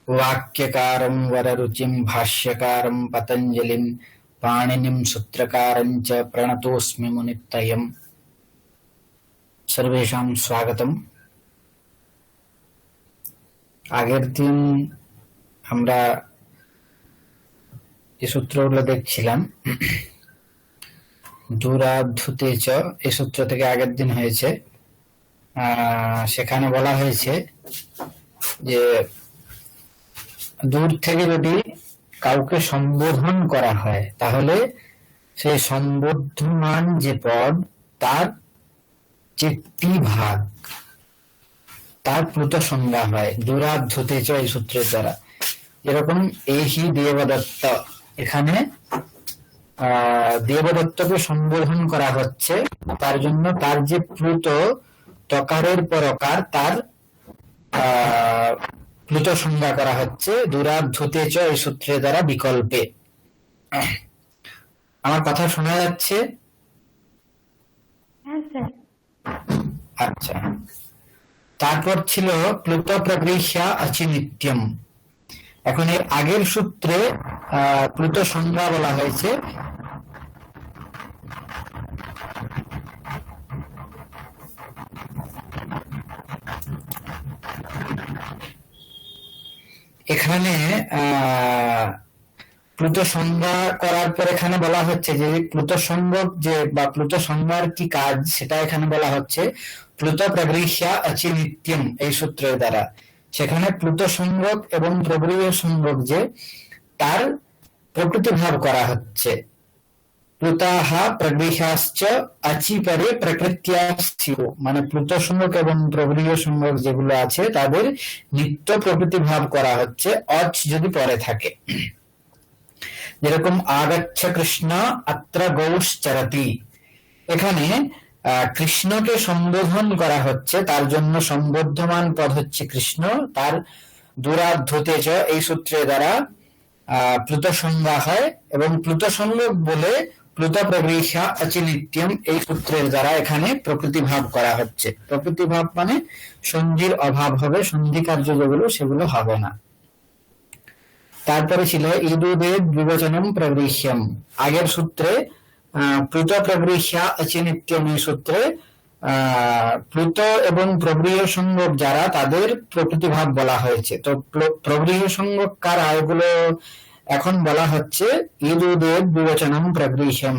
वाक्यकारं वररुचिं भाष्यकारं पतञ्जलिं पाणिनिं सूत्रकारं च प्रणतोऽस्मि मुनित्रयम्। सर्वेषां स्वागतम्। আগের দিন আমরা এই সূত্রগুলো দেখছিলাম। দূরাদ্ধুতে চ এই সূত্র থেকে আগের দিন হয়েছে। সেখানে বলা হয়েছে যে দূর থেকে যদি কাউকে সম্বোধন করা হয় তাহলে সেই সম্বোধমান যে পদ তার যে ভাগ তার প্লুত সংজ্ঞা হয় দূরাদ্ধুতে চ এই সূত্রের দ্বারা। যেরকম এহি দেবদত্ত, এখানে দেবদত্তকে সম্বোধন করা হচ্ছে, তার জন্য তার যে প্লুত তকারের পর অকার তার প্লুত সংজ্ঞা করা হচ্ছে দূরাদ্ধুতে চ এই সূত্রের দ্বারা বিকল্পে। আমার কথা শোনা যাচ্ছে? আচ্ছা, তারপর ছিল প্লুত প্রগৃহ্যা অচিনিত্যম। এখন এর আগের সূত্রে প্লুত সংজ্ঞা বলা হয়েছে এখানে প্লুত সংজ্ঞা করার পর এখানে বলা হচ্ছে যে প্লুত সংজ্ঞক যে বা প্লুত সংজ্ঞার কি কাজ সেটা এখানে বলা হচ্ছে প্লুত প্রগৃহ্যা অচিনিত্যম এই সূত্রের দ্বারা। সেখানে প্লুত সংজ্ঞক এবং প্রগৃহ্য সংজ্ঞক যে তার প্রকৃতি ভাব করা হচ্ছে। প্লুতাহ প্রগৃহ্যাশ্চ অচি পরে প্রকৃত্যা স্थिरो, মানে প্লুত সংজ্ঞক এবং প্রগৃহ্য সংজ্ঞক যেগুলো আছে তাদের নিত্য প্রকৃতি ভাব করা হচ্ছে অচ যদি পরে থাকে। যেরকম আগচ্ছ কৃষ্ণ অত্র গৌশ্চরতি, এখানে কৃষ্ণকে সম্বোধন করা হচ্ছে, তার জন্য সম্বোধ্যমান পদ হচ্ছে কৃষ্ণ, তার দূরাদ্ধুতে চ এই সূত্রের দ্বারা প্লুত সংজ্ঞা হয় এবং প্লুত সংজ্ঞক বলে প্লুত প্রগৃহ্যা অচিনিত্যম এই সূত্রের দ্বারা এখানে প্রকৃতি ভাব করা হচ্ছে। প্রকৃতি ভাব মানে সন্ধির অভাব হবে, সন্ধি কার্য যেগুলো সেগুলো হবে না। তারপরে ছিল ইদুদের বিবেচনম প্রগৃহ্যম। আগের সূত্রে প্লুত প্রগৃহ্যা অচিনিত্যম এই সূত্রে প্লুত এবং প্রগৃহ্য সংজ্ঞক যারা তাদের প্রকৃতি ভাব বলা হয়েছে। তো প্রগৃহ্য সংজ্ঞক কারা এগুলো এখন বলা হচ্ছে ইদুদের বিবেচনম প্রগৃহ্যম।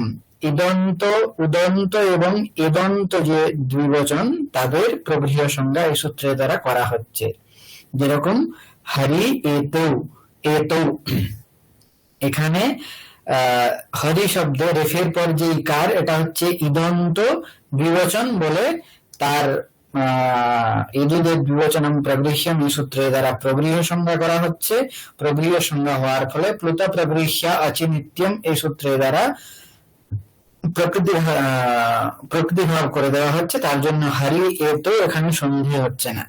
ইদন্ত উদন্ত এবং ইদন্ত যে দ্বিবচন তাদের প্রগৃহ্য সংজ্ঞা এই সূত্রের দ্বারা করা হচ্ছে। যেরকম হরি এতৌ, এতৌ এখানে হরি শব্দ রেফের পর যে ইকার এটা হচ্ছে ইদন্ত দ্বিবচন বলে তার ইদুদের দ্বিবচনম প্রগৃহ্যম এই সূত্রের দ্বারা প্রগৃহ্য সংজ্ঞা করা হচ্ছে। প্রগৃহ্য সংজ্ঞা হওয়ার ফলে প্লুত প্রগৃহ্যা অচিনিত্যম এই সূত্রের দ্বারা প্রকৃতি ভাব করে দেওয়া হচ্ছে, তার জন্য হরি এতৌ এখানে সন্ধি হচ্ছে না।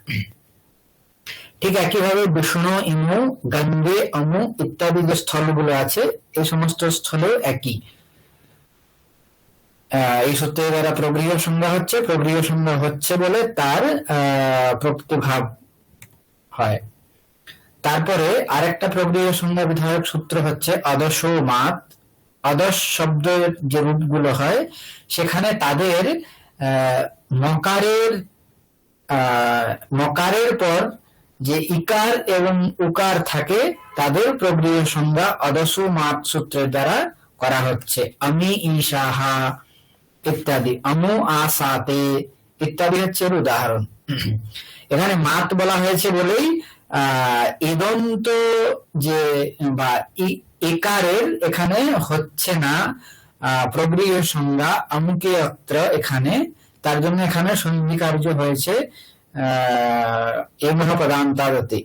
ঠিক একইভাবে বিষ্ণু ইমু গঙ্গে অমু ইত্যাদি যে স্থলগুলো আছে এই সমস্ত স্থলেও একই। এই সূত্রের দ্বারা প্রগৃহ্য সংজ্ঞা হচ্ছে, প্রগৃহ্য সংজ্ঞা হচ্ছে বলে তার প্রকৃতি ভাব হয়। তারপরে আরেকটা প্রগৃহ্য সংজ্ঞা বিধায়ক সূত্র হচ্ছে অদশ মাত। অদশ শব্দের যে রূপগুলো হয় সেখানে তাদের মকারের পর যে ইকার এবং উকার থাকে তাদের প্রগৃহ্য সংজ্ঞা অদশু মাত সূত্রের দ্বারা করা হচ্ছে। আমি ঈশাহা ইত্যাদি, আমু আসাতে ইত্যাদি হচ্ছে এর উদাহরণ। এখানে মাত বলা হয়েছে বলেই ইদন্ত যে বা ইকারের এখানে হচ্ছে না প্রগৃহ্য সংজ্ঞা আমুকে অত্র এখানে, তার জন্য এখানে সন্ধি কার্য হয়েছে এমহ পদান্তাগতি।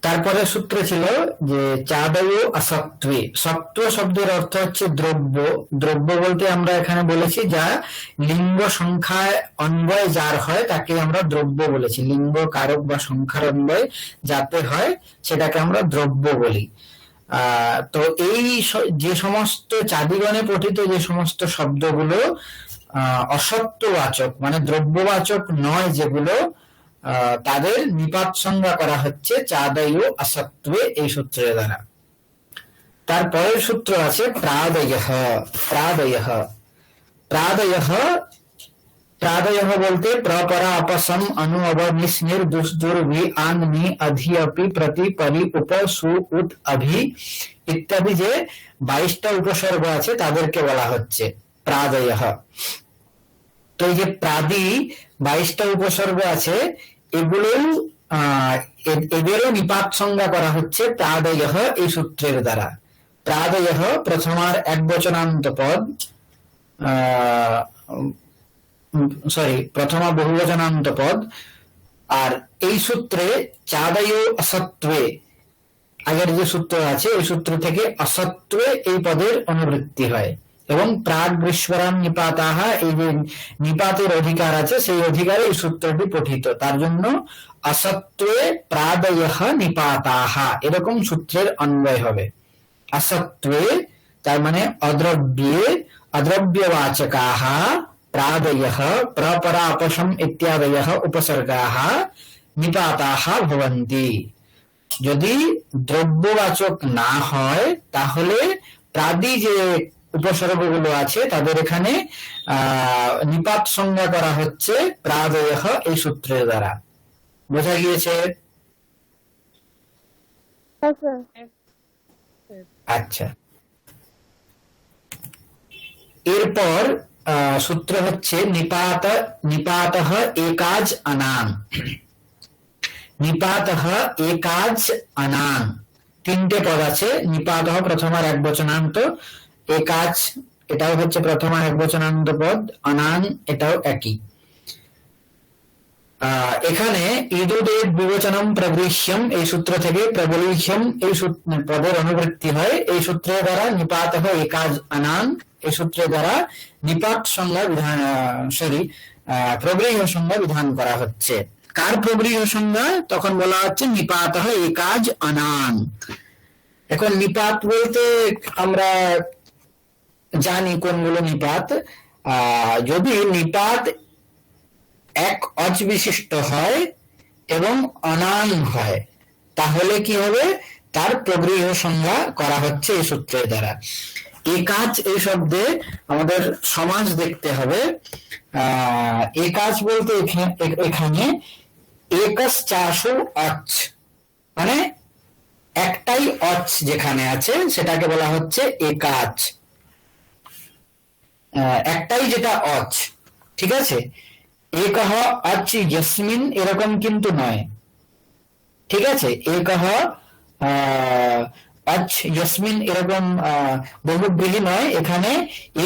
তারপরে সূত্র ছিল যে চাদয় অসত্ত্বে। সত্ত্ব শব্দের অর্থ হচ্ছে দ্রব্য। দ্রব্য বলতে আমরা এখানে বলেছি যা লিঙ্গ সংখ্যায় অন্বয় যার হয় তাকে আমরা দ্রব্য বলেছি। লিঙ্গ কারক বা সংখ্যার অন্বয় যাতে হয় সেটাকে আমরা দ্রব্য বলি। তো এই যে সমস্ত চাদিগণে পঠিত যে সমস্ত শব্দগুলো অসত্ববাচক মানে দ্রব্যবাচক নয় যেগুলো তাদের নিপাত সংজ্ঞা করা হচ্ছে চাদয় অসত্ত্বে এই সূত্রের দ্বারা। তারপরের সূত্র আছে প্রাদয়ঃ। প্রাদয়ঃ প্রাদয়ঃ प्रादयः बोलते प्रपरा अपसम अनु अव निस निर दुस दुर वि आन नि अधि अपि प्रति परि उप सु उत अभि इत्यादि যে 22টা উপসর্গ আছে তাদেরকে বলা হচ্ছে প্রাদয়ঃ। তো এই যে প্রাদি 22টা উপসর্গ আছে এগুলো এদেরও নিপাত সংজ্ঞা করা হচ্ছে প্রাদয়ঃ এই সূত্রের দ্বারা। প্রাদয়ঃ প্রথমার একবচনান্ত পদ প্রথমা বহুবচনান্ত পদ। আর এই সূত্রে চাদয় অসত্ত্বে আগের যে সূত্র আছে ওই সূত্র থেকে অসত্ত্বে এই পদের অনুবৃত্তি হয় এবং প্রাগ গ্রীষ্মরাম নিপাতাহা এই যে নিপাতের অধিকার আছে সেই অধিকারে এই সূত্রটি পঠিত, তার জন্য অসত্ত্বে প্রাদয়ঃ নিপাতাহা এরকম সূত্রের অন্বয় হবে। অসত্ত্বে তার মানে অদ্রব্যে অদ্রব্যবাচকাः प्रादयः प्रपरा अपशम इत्यादयः उपसर्गाः निपाताः भवन्ति। যদি দ্রব্যবাচক না হয় তাহলে প্রাদি যে উপসর্গগুলো আছে তাদের এখানে নিপাত সংজ্ঞা করা হচ্ছে প্রাদয়ঃ এই সূত্রের দ্বারা। বোঝা গিয়েছে? আচ্ছা, এরপর সূত্র হচ্ছে নিপাত নিপাতঃ একাজ অনাং। নিপাতঃ একাজ অনাং তিনটে পদ আছে। নিপাতঃ প্রথমার একবচনান্ত, একাজ এটাও হচ্ছে প্রথমার একবচনান্ত পদ, অনাং এটাও একই। এখানে ইদুদের বিবেচনম প্রগৃহ্যম এই সূত্র থেকে প্রগৃহ্যম এই পদের অনুবৃত্তি হয়। এই সূত্রের দ্বারা নিপাতঃ একাজ অনাং এই সূত্রের দ্বারা নিপাত সংজ্ঞা বিধান প্রগৃহ্য সংজ্ঞা বিধান করা হচ্ছে। কার প্রগৃহ্য সংজ্ঞা? তখন বলা হচ্ছে নিপাতঃ একাজ অনাং। এখন নিপাত বলতে আমরা জানি কোনগুলো নিপাত। যদি নিপাত এক অজ বিশিষ্ট হয় এবং অনাং হয় তাহলে কি হবে? তার প্রগৃহ্য সংজ্ঞা করা হচ্ছে এই সূত্রের দ্বারা। একাজ এই শব্দে আমাদের সমাস দেখতে হবে। একাজ বলতে এখানে একস চাষু অচ মানে একটাই অচ যেখানে আছে সেটাকে বলা হচ্ছে একাজ। একটাই যেটা অচ, ঠিক আছে? একহ অচ যস্মিন এরকম কিন্তু নয়, ঠিক আছে? একহ অচ যস্মিন এরকম বহুব্রীহি নয়। এখানে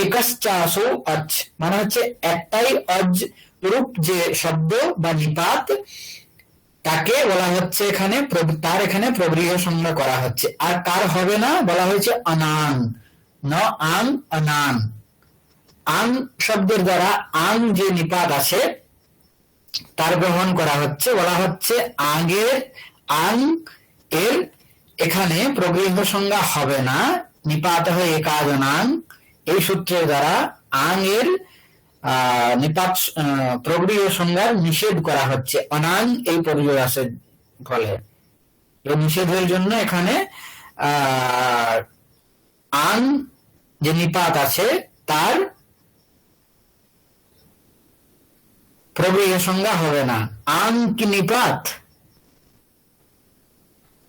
একশ্চাসো অচ মানে হচ্ছে একটাই অজ রূপ যে শব্দ বা নিপাত তাকে বলা হচ্ছে এখানে, তার এখানে প্রগৃহ্য সংজ্ঞা করা হচ্ছে। আর কার হবে না বলা হয়েছে অনাং, ন আং অনাং। আং শব্দের দ্বারা আং যে নিপাত আছে তার গ্রহণ করা হচ্ছে, বলা হচ্ছে আগের আং এর এখানে প্রগৃহ্য সংজ্ঞা হবে না। নিপাতঃ একাজ অনাং এই সূত্রের দ্বারা আং এর নিপাত প্রগৃহ্য সংজ্ঞার নিষেধ করা হচ্ছে অনাং এই পর্যায়ের ফলে। এই নিষেধের জন্য এখানে আং যে নিপাত আছে তার প্রগৃহ্য সংজ্ঞা হবে না। আং কি নিপাত?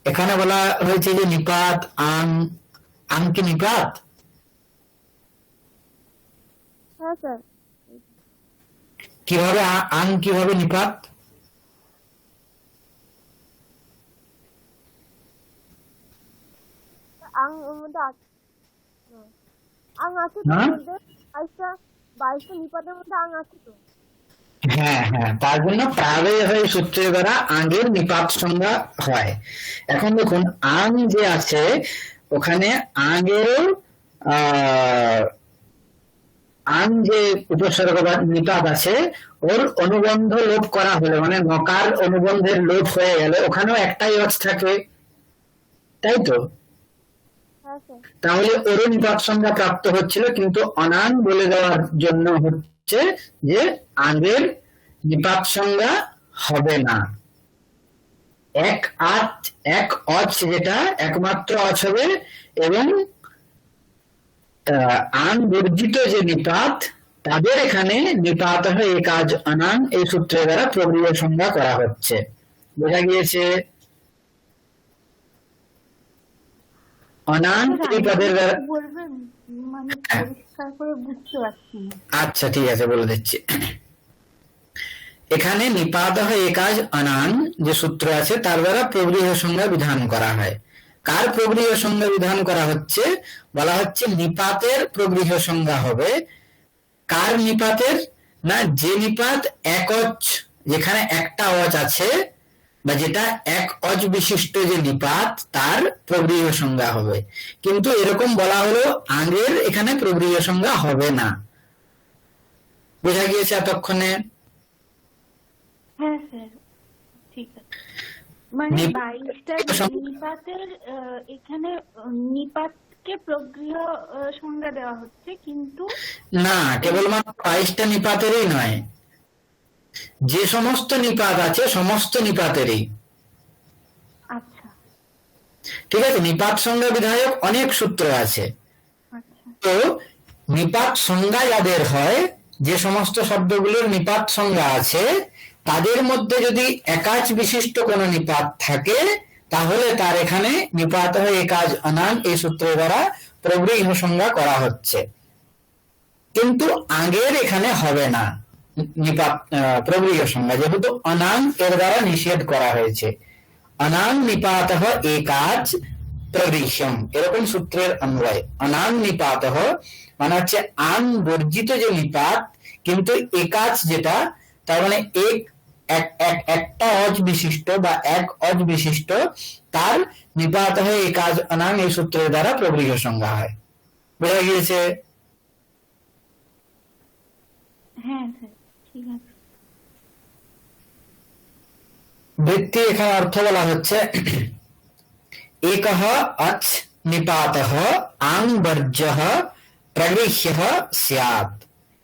এখানে বলা হয়েছে যে নিপাত আং, আং কি নিপাত? কিভাবে আং কিভাবে নিপাত? হ্যাঁ হ্যাঁ, তার জন্য প্রাদয়ঃ সূত্রের দ্বারা আঙের নিপাত সংজ্ঞা হয়। এখন দেখুন আং যে আছে ওখানে আগের আং যে উপসর্গ বা নিপাত আছে ওর অনুবন্ধ লোপ করা হলে মানে নকার অনুবন্ধের লোপ হয়ে গেলে ওখানেও একটাই অর্থ থাকে, তাই তো? তাহলে ওর নিপাত সংজ্ঞা প্রাপ্ত হচ্ছিল, কিন্তু অনাং বলে দেওয়ার জন্য হচ্ছে যে আগের নিপাত সংজ্ঞা হবে না। এক আচ এক অচ যেটা একমাত্র অচ হবে, এবং আন বর্জিত যে নিপাত তাদের এখানে নিপাত হয় এই কাজ অনাং এই সূত্রের দ্বারা প্রবৃহ সংজ্ঞা করা হচ্ছে। বোঝা গিয়েছে? অনাং নিপাতের দ্বারা আচ্ছা ঠিক আছে, বলে দিচ্ছি। এখানে নিপাত হয় এই কাজ অনাং যে সূত্র আছে তার দ্বারা প্রবৃহ সংজ্ঞা বিধান করা হয়। কার প্রবৃহ সংজ্ঞা বিধান করা হচ্ছে? বলা হচ্ছে নিপাতের প্রবৃহ সংজ্ঞা হবে। কার নিপাতের? না, যে নিপাত একচ, যেখানে একটা অচ আছে বা যেটা এক অজ বিশিষ্ট যে নিপাত তার প্রবৃহ সংজ্ঞা হবে। কিন্তু এরকম বলা হলো আগের এখানে প্রবৃহ সংজ্ঞা হবে না। বোঝা গিয়েছে এতক্ষণে? হ্যাঁ স্যার, ঠিক আছে। মানে 22টা নিপাতের এখানে নিপাতকে প্রগৃহ সংজ্ঞা দেওয়া হচ্ছে, কিন্তু না, কেবলমাত্র 22টা নিপাতেরই নয়, যে সমস্ত নিপাত আছে সমস্ত নিপাতেরই। আচ্ছা ঠিক আছে, নিপাত সংজ্ঞা বিধায়ক অনেক সূত্র আছে। তো নিপাত সংজ্ঞা যাদের হয়, যে সমস্ত শব্দগুলোর নিপাত সংজ্ঞা আছে তাদের মধ্যে যদি একাচ বিশিষ্ট কোন নিপাত থাকে তাহলে তার এখানে নিপাত হয় একাজ অনাং এই সূত্রের দ্বারা প্রবৃহ সংজ্ঞা করা হচ্ছে। কিন্তু আগের এখানে হবে না নিপাত প্রবৃহ সংজ্ঞা, যেহেতু অনাং এর দ্বারা নিষেধ করা হয়েছে। অনাং নিপাত একাজ প্রবৃহ্যম, এরকম সূত্রের অন্বয় অনাং নিপাত মানে হচ্ছে আন বর্জিত যে নিপাত কিন্তু একাজ যেটা, তার মানে একটা অজ বিশিষ্ট বা এক অজ বিশিষ্ট, তার নিপাত হয় একাজ অনাং এই সূত্রের দ্বারা প্রবৃহ সংজ্ঞা হয়। বোঝা গিয়েছে? হ্যাঁ স্যার, ঠিক আছে। বৃত্তি এখানে অর্থ বলা হচ্ছে একঃ অচ নিপাতঃ আং বর্জ্যঃ প্রগৃহ্যঃ স্যাৎ।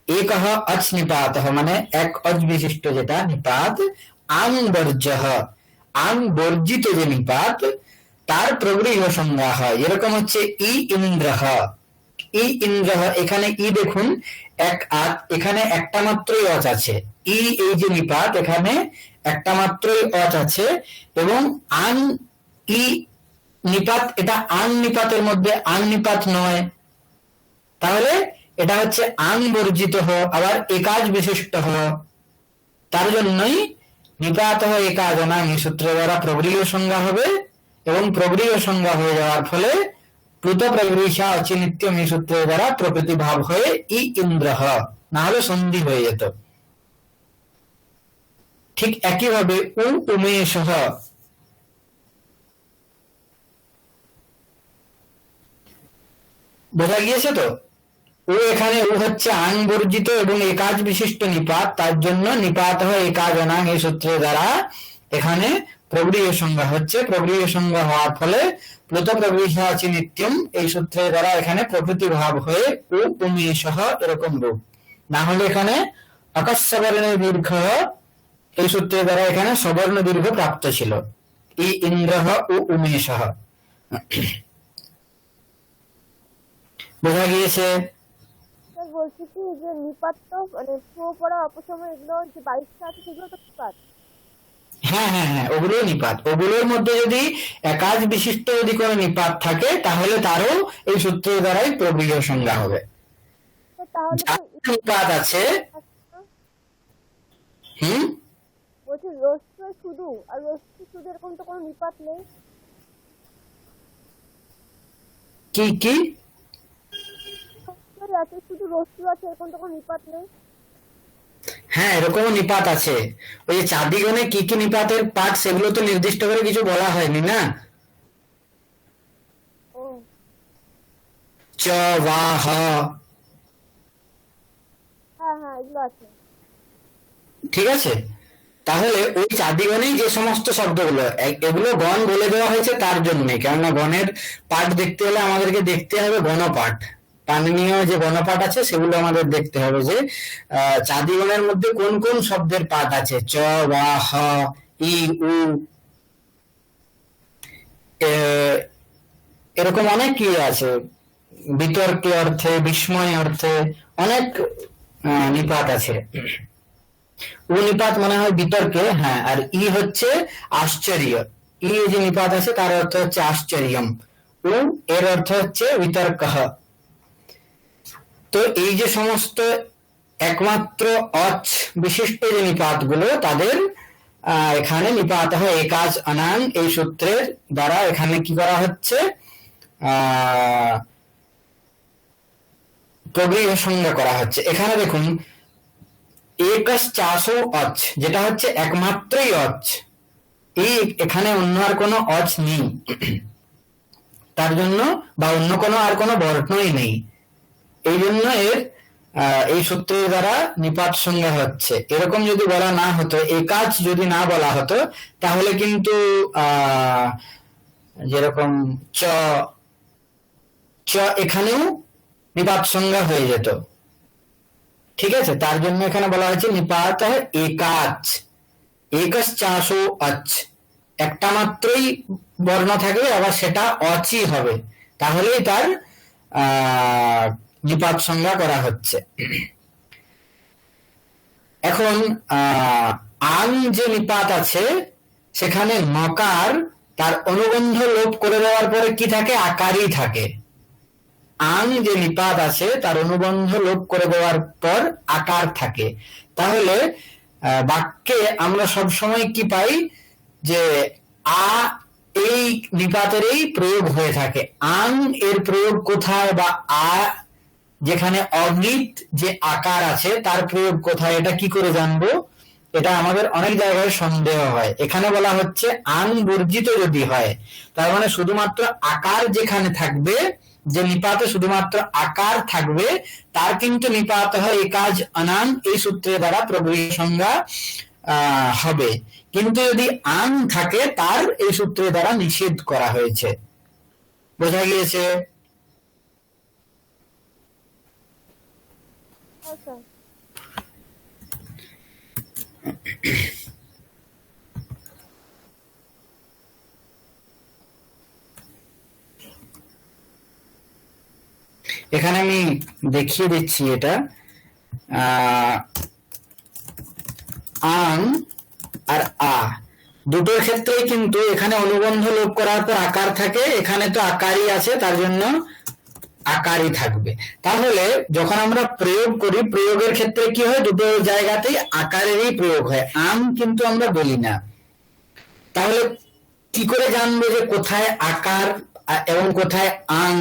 একঃ অচ নিপাতঃ মানে এক অজ বিশিষ্ট যেটা নিপাত, আং বর্জ্যঃ আং বর্জিত যে নিপাত তার প্রগৃহ সংজ্ঞা হয়। এরকম হচ্ছে ই ইন্দ্রঃ, ই ইন্দ্রঃ, এখানে ই দেখুন এখানে একটা মাত্রই অচ আছে। ই এই যে নিপাত এখানে একটা মাত্রই অচ আছে, এবং আং ই নিপাত, এটা আং নিপাতের মধ্যে আং নিপাত নয়, তাহলে এটা হচ্ছে আং বর্জিত আবার একাজ বিশিষ্ট। তার জন্যই নিপাত একাজ অনাং এই সূত্রের দ্বারা প্রবৃহ সংজ্ঞা হবে, এবং প্রবৃহ সংজ্ঞা হয়ে যাওয়ার ফলে প্লুত প্রবৃহা অচিনিত্যম এই সূত্রের দ্বারা প্রকৃতি ভাব হয়ে ই ইন্দ্রঃ, না হলে সন্ধি হয়ে যেত। ঠিক একইভাবে উমেশঃ, বোঝা গিয়েছে তো? ও এখানে ও হচ্ছে আং বর্জিত এবং একাজ বিশিষ্ট নিপাত, তার জন্য নিপাত হয় একাজ অনাং এই সূত্রের দ্বারা এখানে প্রবৃহ সংজ্ঞা হচ্ছে। প্রবৃহ সংজ্ঞা হওয়ার ফলে প্লুত প্রবৃহা অচিনিত্যম এই সূত্রের দ্বারা এখানে প্রকৃতি ভাব হয়ে ও উমেশঃ এরকম রূপ, না হলে এখানে অকস্বর্ণের দীর্ঘ এই সূত্রের দ্বারা এখানে সবর্ণ দীর্ঘ প্রাপ্ত ছিল, ই ইন্দ্রঃ ও উমেশঃ। বোঝা গিয়েছে? বলছি কি যে নিপাত তো মানে পড়া অপসময় এগুলো যে 22টা আছে সেগুলো তো নিপাত। হ্যাঁ হ্যাঁ হ্যাঁ, ওগুলো নিপাত। ওগুলোর মধ্যে যদি একাজ বিশিষ্ট যদি কোনো নিপাত থাকে তাহলে তারও এই সূত্রের দ্বারাই প্রবৃহ সংজ্ঞা হবে। নিপাত আছে বলছি রস্য শুধু, আর রস্য শুধু এরকম তো কোনো নিপাত নেই। কি কি আছে শুধু রস্য আছে, এরকম তো কোনো নিপাত নেই। হ্যাঁ, এরকম নিপাত আছে। ওই যে চাদিগণে কি কি নিপাতের পাঠ সেগুলো তো নির্দিষ্ট করে কিছু বলা হয়নি না। চ বা হ, হ্যাঁ হ্যাঁ এগুলো আছে। ঠিক আছে, তাহলে ওই চাদিগণেই যে সমস্ত শব্দগুলো, এগুলো গণ বলে দেওয়া হয়েছে তার জন্যই, কেননা গণের পাঠ দেখতে হলে আমাদেরকে দেখতে হবে গণপাঠ, পাণিনীয় যে বর্ণপাঠ আছে সেগুলো আমাদের দেখতে হবে যে চাদিগণের মধ্যে কোন কোন শব্দের পাঠ আছে, চ, বা, হ, ই, উ, এরকম অনেক কি আছে, বিতর্কে অর্থে, বিস্ময় অর্থে অনেক নিপাত আছে। উ নিপাত মনে হয় বিতর্কে, হ্যাঁ, আর ই হচ্ছে আশ্চর্য। ই যে নিপাত আছে তার অর্থ হচ্ছে আশ্চর্যম, উ এর অর্থ হচ্ছে বিতর্ক। তো এই যে সমস্ত একমাত্র অচ বিশিষ্ট যে নিপাত গুলো তাদের এখানে নিপাত হয় একাজ অনান এই সূত্রের দ্বারা এখানে কি করা হচ্ছে, প্রগৃহ সংজ্ঞা করা হচ্ছে। এখানে দেখুন একস চাষো অচ, যেটা হচ্ছে একমাত্রই অচ, এই এখানে অন্য আর কোনো অচ নেই, তার জন্য বা অন্য কোনো আর কোনো বর্ণই নেই, এই জন্য এর এই সূত্রের দ্বারা নিপাত সংজ্ঞা হচ্ছে। এরকম যদি বলা না হতো, একাজ যদি না বলা হতো, তাহলে কিন্তু যেরকম চ, চ এখানেও নিপাত সংজ্ঞা হয়ে যেত, ঠিক আছে। তার জন্য এখানে বলা হয়েছে নিপাত একাচ, একস চাষো অচ, একটা মাত্রই বর্ণ থাকবে, আবার সেটা অচই হবে, তাহলেই তার নিপাত সংজ্ঞা করা হচ্ছে। এখন আং যে নিপাত আছে সেখানে নকার তার অনুবন্ধ লোপ করে দেওয়ার পরে কি থাকে, আকারই থাকে। আং যে নিপাত আছে তার অনুবন্ধ লোপ করে দেওয়ার পর আকার থাকে। তাহলে বাক্যে আমরা সব সময় কি পাই, যে আ এই নিপাতেরই প্রয়োগ হয়ে থাকে। আং এর প্রয়োগ কোথায়, বা আ যেখানে অনিত যে আকার আছে তার প্রয়োগ কোথায়, এটা কি করে জানবো, এটা আমাদের অনেক জায়গায় সন্দেহ হয়। এখানে বলা হচ্ছে আং বর্জিত যদি হয়, তার মানে শুধুমাত্র আকার যেখানে থাকবে, যে নিপাতে শুধুমাত্র আকার থাকবে, তার কিন্তু নিপাত হয় একাজ অনান এই সূত্রের দ্বারা প্রগৃহ সংজ্ঞা হবে। কিন্তু যদি আং থাকে তার এই সূত্রের দ্বারা নিষেধ করা হয়েছে। বোঝা গিয়েছে? এখানে আমি দেখিয়ে দিচ্ছি এটা, আং আর আ দুটোর ক্ষেত্রেই কিন্তু এখানে অনুবন্ধ লোপ করার পর আকার থাকে, এখানে তো আকারই আছে, তার জন্য আকারই থাকবে। তাহলে যখন আমরা প্রয়োগ করি, প্রয়োগের ক্ষেত্রে কি হয়, দুটো জায়গাতেই আকারেরই প্রয়োগ হয়, আং কিন্তু আমরা বলি না। তাহলে কি করে জানবো যে কোথায় আকার এবং কোথায় আং,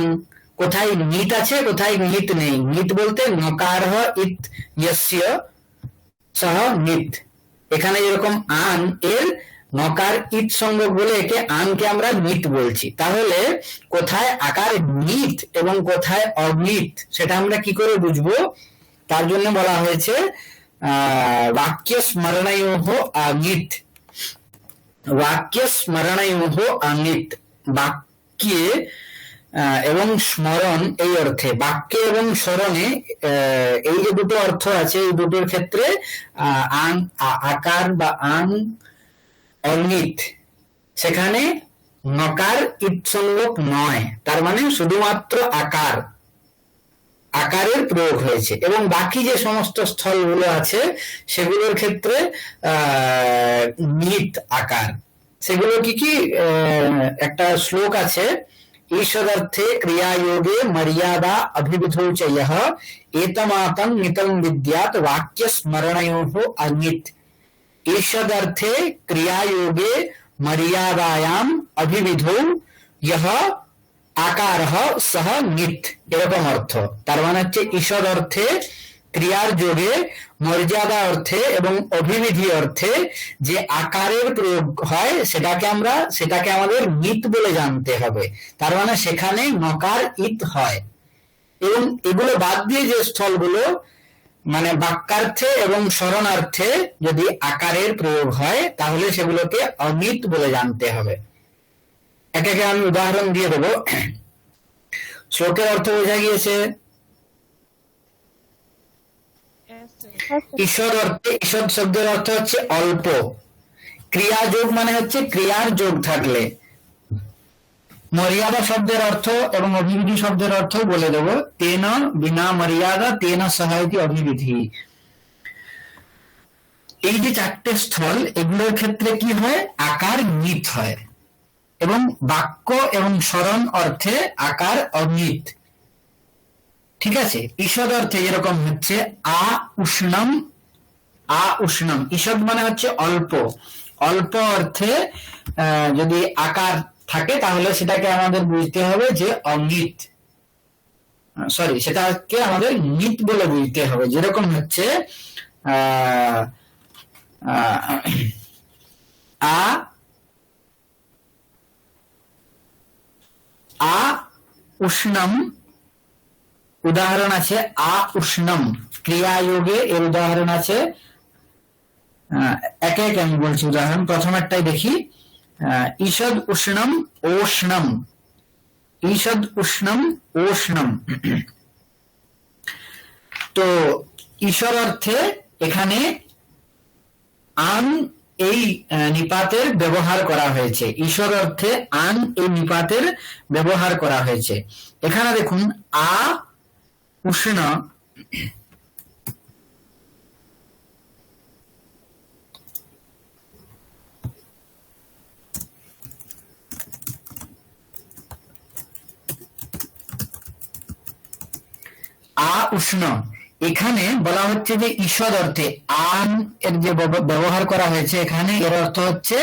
কোথায় নিট আছে কোথায় নিট নেই? নিট বলতে নকার ইত ইয়স্য সহ নিট, এখানে যেরকম আং এর নকার ইট সংযোগ বলে একে আংকে আমরা নিট বলছি। তাহলে কোথায় আকার নিট এবং কোথায় অনিট সেটা আমরা কি করে বুঝবো? তার জন্য বলা হয়েছে বাক্য স্মরণয়োঃ আনিট, বাক্য স্মরণয়োঃ আনিট, বাক্যে এবং স্মরণ এই অর্থে, বাক্যে এবং স্মরণে এই যে দুটো অর্থ আছে, এই দুটোর ক্ষেত্রে আং আকার বা আং অনিট, সেখানে নকার ইট সংযোগ নয়, তার মানে শুধুমাত্র আকার, আকারের প্রয়োগ হয়েছে। এবং বাকি যে সমস্ত স্থলগুলো আছে সেগুলোর ক্ষেত্রে নিট আকার, সেগুলো কি কি, একটা শ্লোক আছে, ईश्वरार्थे क्रियायोगे मर्यादा अभिविधौ च यः एतमातं नितं विद्यात् वाक्य स्मरणयोः अनित्। ईश्वरार्थे क्रियायोगे मर्यादायाम अभिविधौ यः आकारः सः नित्, এরকম অর্থ। তার মানে হচ্ছে ঈষদ অর্থে, ক্রিয়ার যোগে, মর্যাদা অর্থে এবং অভিবিধি অর্থে যে আকারের প্রয়োগ হয় সেটাকে আমাদের নিত বলে জানতে হবে। তার মানে সেখানে নকার ইত হয়। এবং এগুলো বাদ দিয়ে যে স্থলগুলো মানে বাক্যার্থে এবং স্মরণার্থে যদি আকারের প্রয়োগ হয় তাহলে সেগুলোকে অনিত বলে জানতে হবে। একে একে আমি উদাহরণ দিয়ে দেবো। শ্লোকের অর্থ বোঝা গিয়েছে, হ্যাঁ স্যার। ঈষদ অর্থে, ঈষদ শব্দের অর্থ হচ্ছে অল্প, ক্রিয়া যোগ মানে হচ্ছে ক্রিয়ার যোগ থাকলে। মর্যাদা শব্দের অর্থ এবং অভিবিধি শব্দের অর্থ বলে দেব। তেন বিনা মর্যাদা তেন সহায়তি অভিবিধি। এই যে চারটে স্থল, এগুলোর ক্ষেত্রে কি হয়, আকার নিত হয়, এবং বাক্য এবং স্মরণ অর্থে আকার অনিত। ঠিক আছে। ঈষদ অর্থে যেরকম হচ্ছে আ উষ্ণম, আ উষ্ণম, ঈষদ মানে হচ্ছে অল্প, অল্প অর্থে যদি আকার থাকে তাহলে সেটাকে আমাদের বুঝতে হবে যে অনিত, সরি, সেটাকে আমাদের নিত বলে বুঝতে হবে। যেরকম হচ্ছে আ আ উষ্ণম, উদাহরণ আছে আ উষ্ণম, ক্রিয়াযোগে এর উদাহরণ আছে। একে একে আমি বলছি উদাহরণ। প্রথমেরটাই দেখি, ঈষদ উষ্ণম ওষ্ণম, ঈষদ উষ্ণম ওষ্ণম। তো ঈষদ অর্থে এখানে আন এই নিপাতের ব্যবহার করা হয়েছে, ঈষদ অর্থে আন এই নিপাতের ব্যবহার করা হয়েছে। এখানে দেখুন আ উষ্ণ, আ উষ্ণ, এখানে বলা হচ্ছে যে ঈষদ অর্থে আন এর যে ব্যবহার করা হয়েছে এখানে, এর অর্থ হচ্ছে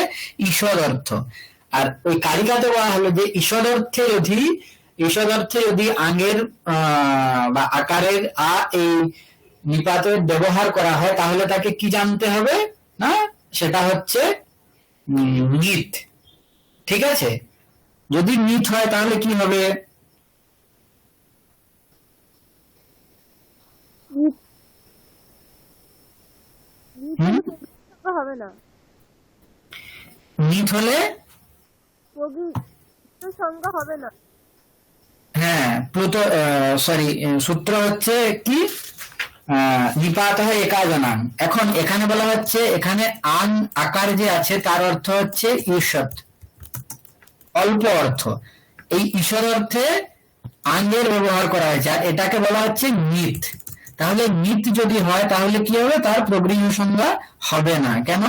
ঈষদ অর্থ। আর ওই কারিকাতে বলা হলো যে ঈষদ অর্থে যদি, ঈষদ অর্থে যদি আঙের বা আকারের আ এই নিপাতের ব্যবহার করা হয় তাহলে তাকে কি জানতে হবে না, সেটা হচ্ছে নিত। ঠিক আছে। যদি নিত হয় তাহলে কি হবে, হবে না, নিত হলে সংজ্ঞা হবে না। হ্যাঁ, প্লুতো, সরি, সূত্র হচ্ছে কি, নিপাত হয় একাজনাং। এখন এখানে বলা হচ্ছে, এখানে আন আকার যে আছে তার অর্থ হচ্ছে ঈষৎ, অল্প অর্থ। এই ঈষৎ অর্থে আঙ্গের ব্যবহার করা হয়েছে, আর এটাকে বলা হচ্ছে নিত। তাহলে নিত যদি হয় তাহলে কি হবে, তার প্রগৃহ সংজ্ঞা হবে না। কেন,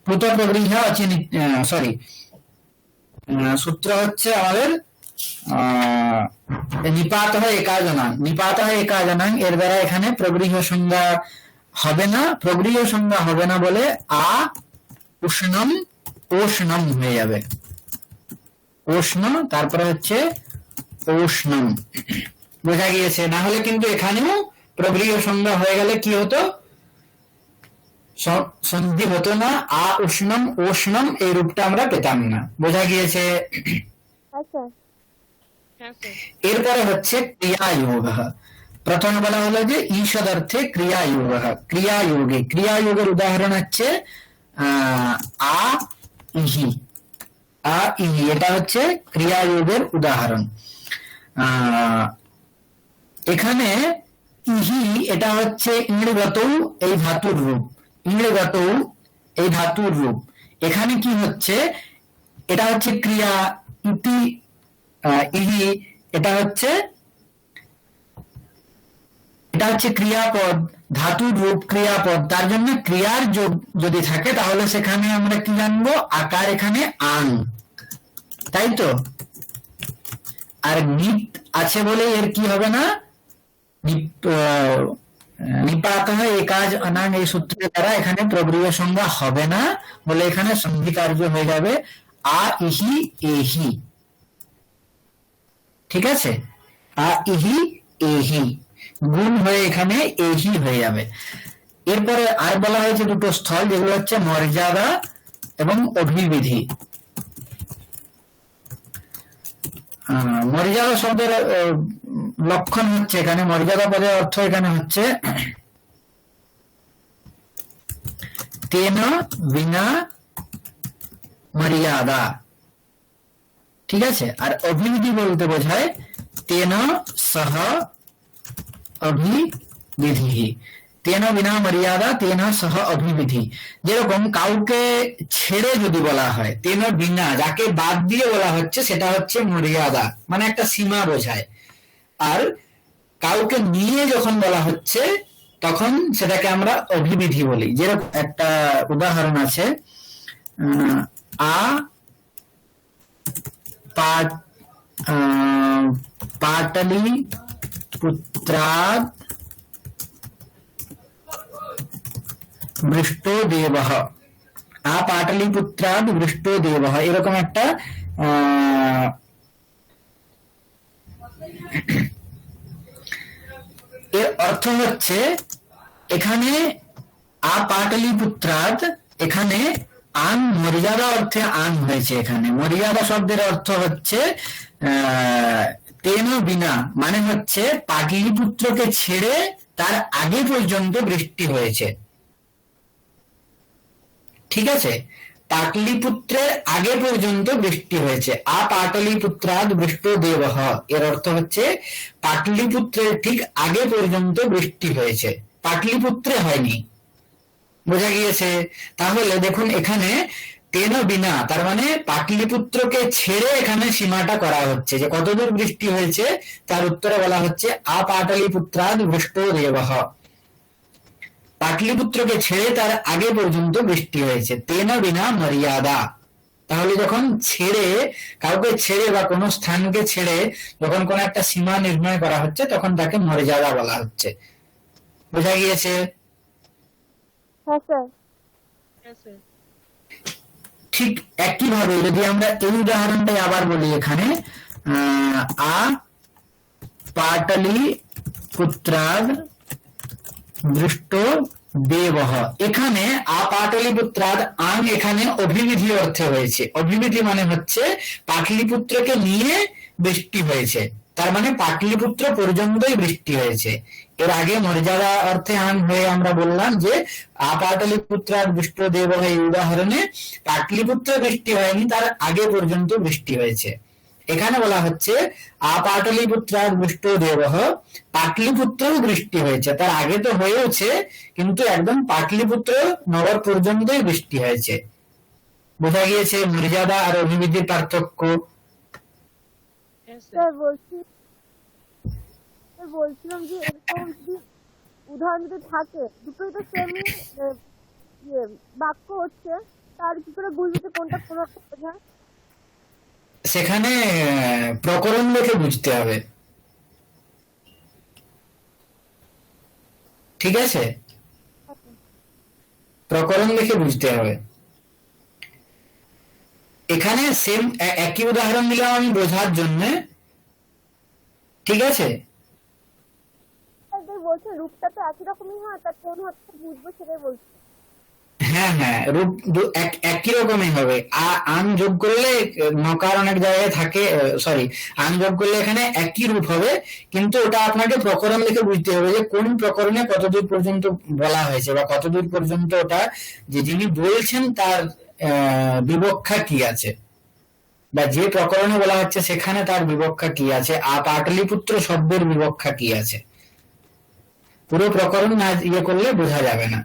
প্লুতো প্রগৃহ আছে, সরি, সূত্র হচ্ছে আমাদের নিপাত হয় একাজনাং, নিপাত হয় একাজনাং, এর দ্বারা এখানে প্রগৃহ সংজ্ঞা হবে না। প্রগৃহ সংজ্ঞা হবে না বলে আ উষ্ণম ওষ্ণম হয়ে যাবে, উষ্ণ তারপরে হচ্ছে উষ্ণম। বোঝা গিয়েছে? না হলে কিন্তু এখানেও প্রগৃহ সংজ্ঞা হয়ে গেলে কি হতো, সন্ধি হতো না, আ উষ্ণম ওষ্ণম এই রূপটা আমরা পেতাম না। বোঝা গিয়েছে? আচ্ছা। এরপরে হচ্ছে ক্রিয়ায়োগ। প্রথমে বলা হলো যে ঈষদর্থে ক্রিয়ায়োগ, ক্রিয়ায়োগে, ক্রিয়ায়োগের উদাহরণ হচ্ছে আ ইহি, আ ইহি, এটা হচ্ছে ক্রিয়ায়োগের উদাহরণ। এখানে ইহি এটা হচ্ছে ইংরেগত এই ধাতুর রূপ, ইংরেগত এই ধাতুর রূপ। এখানে কি হচ্ছে, এটা হচ্ছে ক্রিয়া, ইতি ইহি, এটা হচ্ছে ক্রিয়াপদ, ধাতুর রূপ ক্রিয়াপদ। তার জন্য ক্রিয়ার যোগ যদি থাকে তাহলে সেখানে আমরা কি জানবো, আকার এখানে আং, তাই তো। আর নিত আছে বলে এর কি হবে না, নিপাত হয় একাজ অনাং এই সূত্রের দ্বারা এখানে প্রগৃহ সংজ্ঞা হবে না বলে এখানে সন্ধি কার্য হয়ে যাবে আ ইহি এহি। ঠিক আছে, আ ইহি এহি, গুণ হয়ে এখানে এহি হয়ে যাবে। এরপরে আর বলা হয়েছে দুটো স্থল, যেগুলো হচ্ছে মর্যাদা এবং অভিবিধি। মর্যাদা শব্দের লক্ষণ হচ্ছে, এখানে মর্যাদা পদের অর্থ এখানে হচ্ছে তেন বিনা মর্যাদা। ঠিক আছে। আর অভিবিধি বলতে বোঝায় তেন সহ অভিবিধি, তেন বিনা মর্যাদা তেন সহ অভিবিধি। যেরকম কাউকে ছেড়ে যদি বলা হয়, তেন বিনা, যাকে বাদ দিয়ে বলা হচ্ছে সেটা হচ্ছে মর্যাদা, মানে একটা সীমা বোঝায়। আর কাউকে নিয়ে যখন বলা হচ্ছে তখন সেটাকে আমরা অভিবিধি বলি। যেরকম একটা উদাহরণ আছে, আ পাটলি পুত্রাদ বৃষ্টো দেবঃ, আ পাটলিপুত্রাদ বৃষ্টো দেবঃ, এরকম একটা এর অর্থ হচ্ছে এখানে আ পাটলিপুত্রাদ, এখানে আন মর্যাদা অর্থে আন হয়েছে। এখানে মর্যাদা শব্দের অর্থ হচ্ছে তেন বিনা, মানে হচ্ছে পাটলিপুত্রকে ছেড়ে তার আগে পর্যন্ত বৃষ্টি হয়েছে। ঠিক আছে, পাটলিপুত্রের আগে পর্যন্ত বৃষ্টি হয়েছে। আ পাটলিপুত্রাদ বৃষ্টো দেবঃ, এর অর্থ হচ্ছে পাটলিপুত্রের ঠিক আগে পর্যন্ত বৃষ্টি হয়েছে, পাটলিপুত্রে হয়নি। বোঝা গিয়েছে? তাহলে দেখুন এখানে তেন বিনা, তার মানে পাটলিপুত্রকে ছেড়ে এখানে সীমাটা করা হচ্ছে যে কতদূর বৃষ্টি হয়েছে, তার উত্তরে বলা হচ্ছে আ পাটলিপুত্রাদ বৃষ্টো দেবঃ, পাটলিপুত্রকে ছেড়ে তার আগে পর্যন্ত বৃষ্টি হয়েছে। তেন বিনা মর্যাদা, তাহলে যখন ছেড়ে, কাউকে ছেড়ে বা কোনো স্থানকে ছেড়ে যখন কোন একটা সীমা নির্ণয় করা হচ্ছে তখন তাকে মর্যাদা বলা হচ্ছে। বোঝা গিয়েছে? হ্যাঁ স্যার। ঠিক একইভাবে যদি আমরা এই উদাহরণটাই আবার বলি, এখানে আ পাটলি পুত্রাদ দৃষ্ট দেবঃ, এখানে আ পাটলিপুত্রাদ আং এখানে অভিবিধি অর্থে হয়েছে। অভিবিধি মানে হচ্ছে পাটলিপুত্রকে নিয়ে বৃষ্টি হয়েছে, তার মানে পাটলিপুত্র পর্যন্তই বৃষ্টি হয়েছে। এর আগে মর্যাদা অর্থে আং হয়ে আমরা বললাম যে আ পাটলিপুত্রাদ দৃষ্ট দেবঃ, এই উদাহরণে পাটলিপুত্র বৃষ্টি হয়নি, তার আগে পর্যন্ত বৃষ্টি হয়েছে। এখানে বলা হচ্ছে আ পাটলিপুত্রাদ বৃষ্টো দেবঃ, পাটলিপুত্র বৃষ্টি হয়েছে, তার আগে তো হয়েছে কিন্তু একদম পাটলিপুত্র নগর পর্যন্তই বৃষ্টি হয়েছে। বোঝা গিয়েছে মর্যাদা আর অভিবিধির পার্থক্য? স্যার বলছিলাম যে এরকম যদি উদাহরণ যদি থাকে, দুটোই তো সেমই বাক্য হচ্ছে, তার কি করে বুঝতে কোনটা কোনো একটা বোঝায়? সেখানে প্রকরণ দেখে বুঝতে হবে। ঠিক আছে, প্রকরণ দেখে বুঝতে হবে। এখানে সেম একই উদাহরণ দিলাম আমি বোঝার জন্য। ঠিক আছে, বলছে রূপটা তো একই রকমই হয়, তার কোন হচ্ছে বুঝবো সেটাই বলছি। হ্যাঁ হ্যাঁ, রূপ একই রকমই হবে। আন যোগ করলে নকার অনেক জায়গায় থাকে, সরি, আন যোগ করলে এখানে একই রূপ হবে, কিন্তু ওটা আপনাকে প্রকরণ দেখে বুঝতে হবে যে কোন প্রকরণে কতদূর পর্যন্ত বলা হয়েছে বা কতদূর পর্যন্ত ওটা যে যিনি বলছেন তার বিবক্ষা কি আছে, বা যে প্রকরণে বলা হচ্ছে সেখানে তার বিবক্ষা কি আছে, পাটলিপুত্র শব্দের বিবক্ষা কি আছে। পুরো প্রকরণ না ইয়ে করলে বোঝা যাবে না।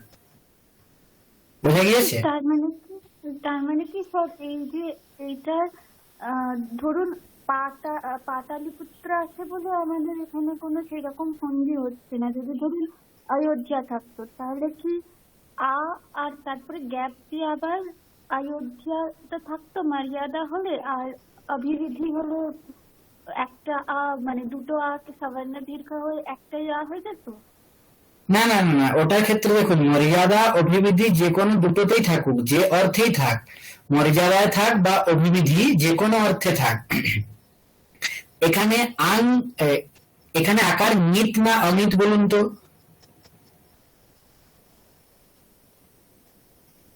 বোঝা গিয়েছে? তার মানে কি স্যার, এই যে এইটার ধরুন পাটালিপুত্র আছে বলে আমাদের এখানে কোনো সেরকম সন্ধি হচ্ছে না। যদি ধরুন অযোধ্যা থাকতো তাহলে কি আর তারপরে গ্যাপ দিয়ে আবার অযোধ্যাটা থাকতো মর্যাদা হলে, আর অভিবিধি হলে একটা মানে দুটো কে সবর্ণ দীর্ঘ হয়ে একটাই হয়ে যেত। না না না না, ওটার ক্ষেত্রে দেখুন মর্যাদা অভিবিধি যে কোনো দুটোতেই থাকুক, যে অর্থেই থাক, মর্যাদায় থাক বা অভিবিধি যে কোনো অর্থে থাক, এখানে এখানে আকার মিত না অমিত বলুন তো?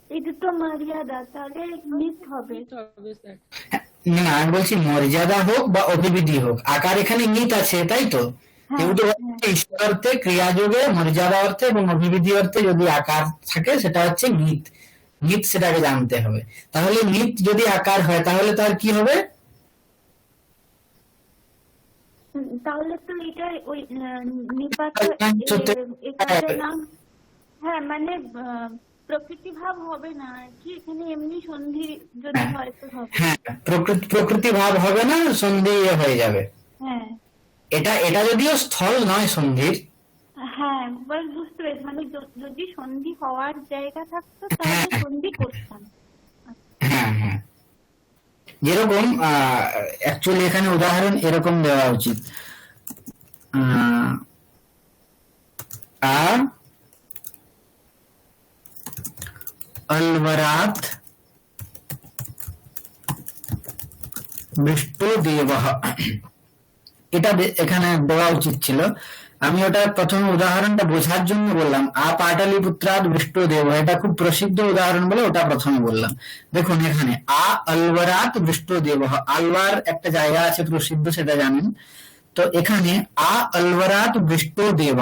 এটা তো মর্যাদা, তাহলে মিত হবে। না, আমি বলছি মর্যাদা হোক বা অভিবিধি হোক, আকার এখানে মিত আছে, তাই তো? যেহেতু ঈশ্বর অর্থে, ক্রিয়াযোগে, মর্যাদা অর্থে এবং অভিবিধি অর্থে যদি আকার থাকে সেটা হচ্ছে মিত। মিত সেটাকে জানতে হবে। তাহলে মিত যদি আকার হয় তাহলে তার কি হবে? তাহলে তো এটা ওই নিপাত নাম হ্যাঁ মানে প্রকৃতি ভাব হবে না আর কি, এখানে এমনি সন্ধি যদি হয় তো হবে। হ্যাঁ, প্রকৃতি ভাব হবে না, সন্ধি হয়ে যাবে। হ্যাঁ এটা যদিও স্থল নয় সন্ধির। হ্যাঁ বল, বুঝতে পেরেছি, মানে যদি সন্ধি হওয়ার জায়গা থাকতো তাহলে সন্ধি করতাম। হ্যাঁ হ্যাঁ, যেরকম অ্যাকচুয়ালি এখানে উদাহরণ এরকম দেওয়া উচিত, আ অলবরাত বৃষ্টদেবঃ, এটা এখানে দেওয়া উচিত ছিল। আমি ওটা প্রথমে উদাহরণটা বোঝার জন্য বললাম, আ পাটলিপুত্রাৎ বৃষ্টদেব, এটা খুব প্রসিদ্ধ উদাহরণ বলে ওটা প্রথমে বললাম। দেখুন এখানে আ অলবরাত বৃষ্টদেব, আলওয়ার একটা জায়গা আছে প্রসিদ্ধ, সেটা জানেন তো। এখানে আ অলবরাত বৃষ্টদেব,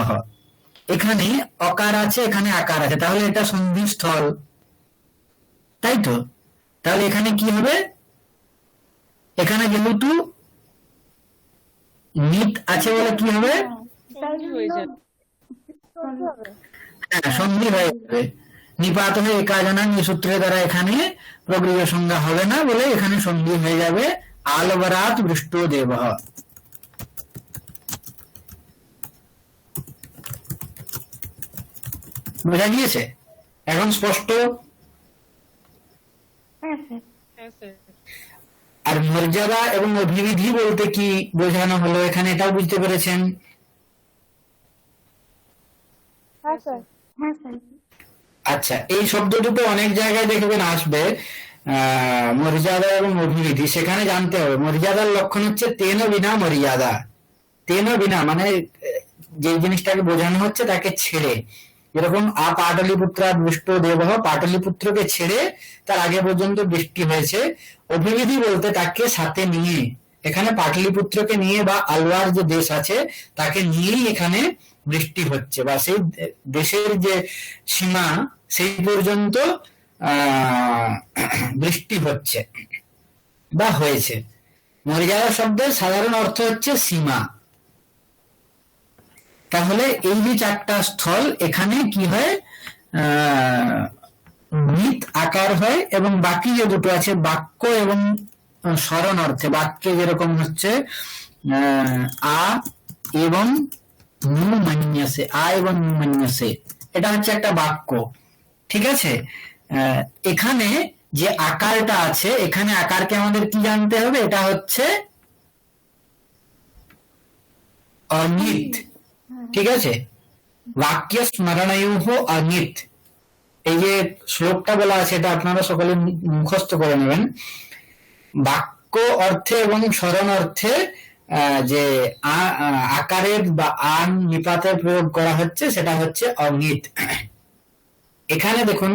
এখানে অকার আছে, এখানে আকার আছে, তাহলে এটা সন্ধি স্থল, তাই তো? তাহলে এখানে কি হবে, এখানে যেহেতু নিত আছে বলে কি হবে, হ্যাঁ সন্ধি হয়ে যাবে। নিপাত হয়ে একাজনাং এই সূত্রের দ্বারা এখানে প্রক্রিয় সংজ্ঞা হবে না বলে এখানে সন্ধি হয়ে যাবে আলবরাত বৃষ্টদেব। বোঝা গিয়েছে এখন স্পষ্ট? হ্যাঁ স্যার। আর মর্যাদা এবং অভিবিধি বলতে কি বোঝানো হলো এখানে, এটাও বুঝতে পেরেছেন? হ্যাঁ স্যার। হ্যাঁ স্যার। আচ্ছা, এই শব্দ দুটো অনেক জায়গায় দেখবেন আসবে, মর্যাদা এবং অভিবিধি, সেখানে জানতে হবে মর্যাদার লক্ষণ হচ্ছে তেন বিনা মর্যাদা। তেন বিনা মানে যে জিনিসটাকে বোঝানো হচ্ছে তাকে ছেড়ে, যেরকম আ পাটলিপুত্রাৎ বৃষ্টদেব, পাটলিপুত্রকে ছেড়ে তার আগে পর্যন্ত বৃষ্টি হয়েছে। অভিবিধি বলতে তাকে সাথে নিয়ে, এখানে পাটলিপুত্রকে নিয়ে বা আলওয়ার যে দেশ আছে তাকে নিয়েই এখানে বৃষ্টি হচ্ছে, বা সেই দেশের যে সীমা সেই পর্যন্ত বৃষ্টি হচ্ছে বা হয়েছে। মর্যাদা শব্দের সাধারণ অর্থ হচ্ছে সীমা। তাহলে এই যে চারটা স্থল, এখানে কি হয়, নিত আকার হয়, এবং বাকি যে দুটো আছে বাক্য এবং স্মরণ অর্থে, বাক্যে যেরকম হচ্ছে আ এবং নু মান্যাসে, আ এবং নু মান্যাসে, এটা হচ্ছে একটা বাক্য, ঠিক আছে? এখানে যে আকারটা আছে, এখানে আকারকে আমাদের কি জানতে হবে, এটা হচ্ছে অনিত, ঠিক আছে? বাক্য স্মরণায়ুহ অনিত, এই যে শ্লোকটা বলা আছে এটা আপনারা সকলে মুখস্থ করে নেবেন। বাক্য অর্থে এবং স্মরণ অর্থে যে আকারের বা আন নিপাতের প্রয়োগ করা হচ্ছে সেটা হচ্ছে অনিত। এখানে দেখুন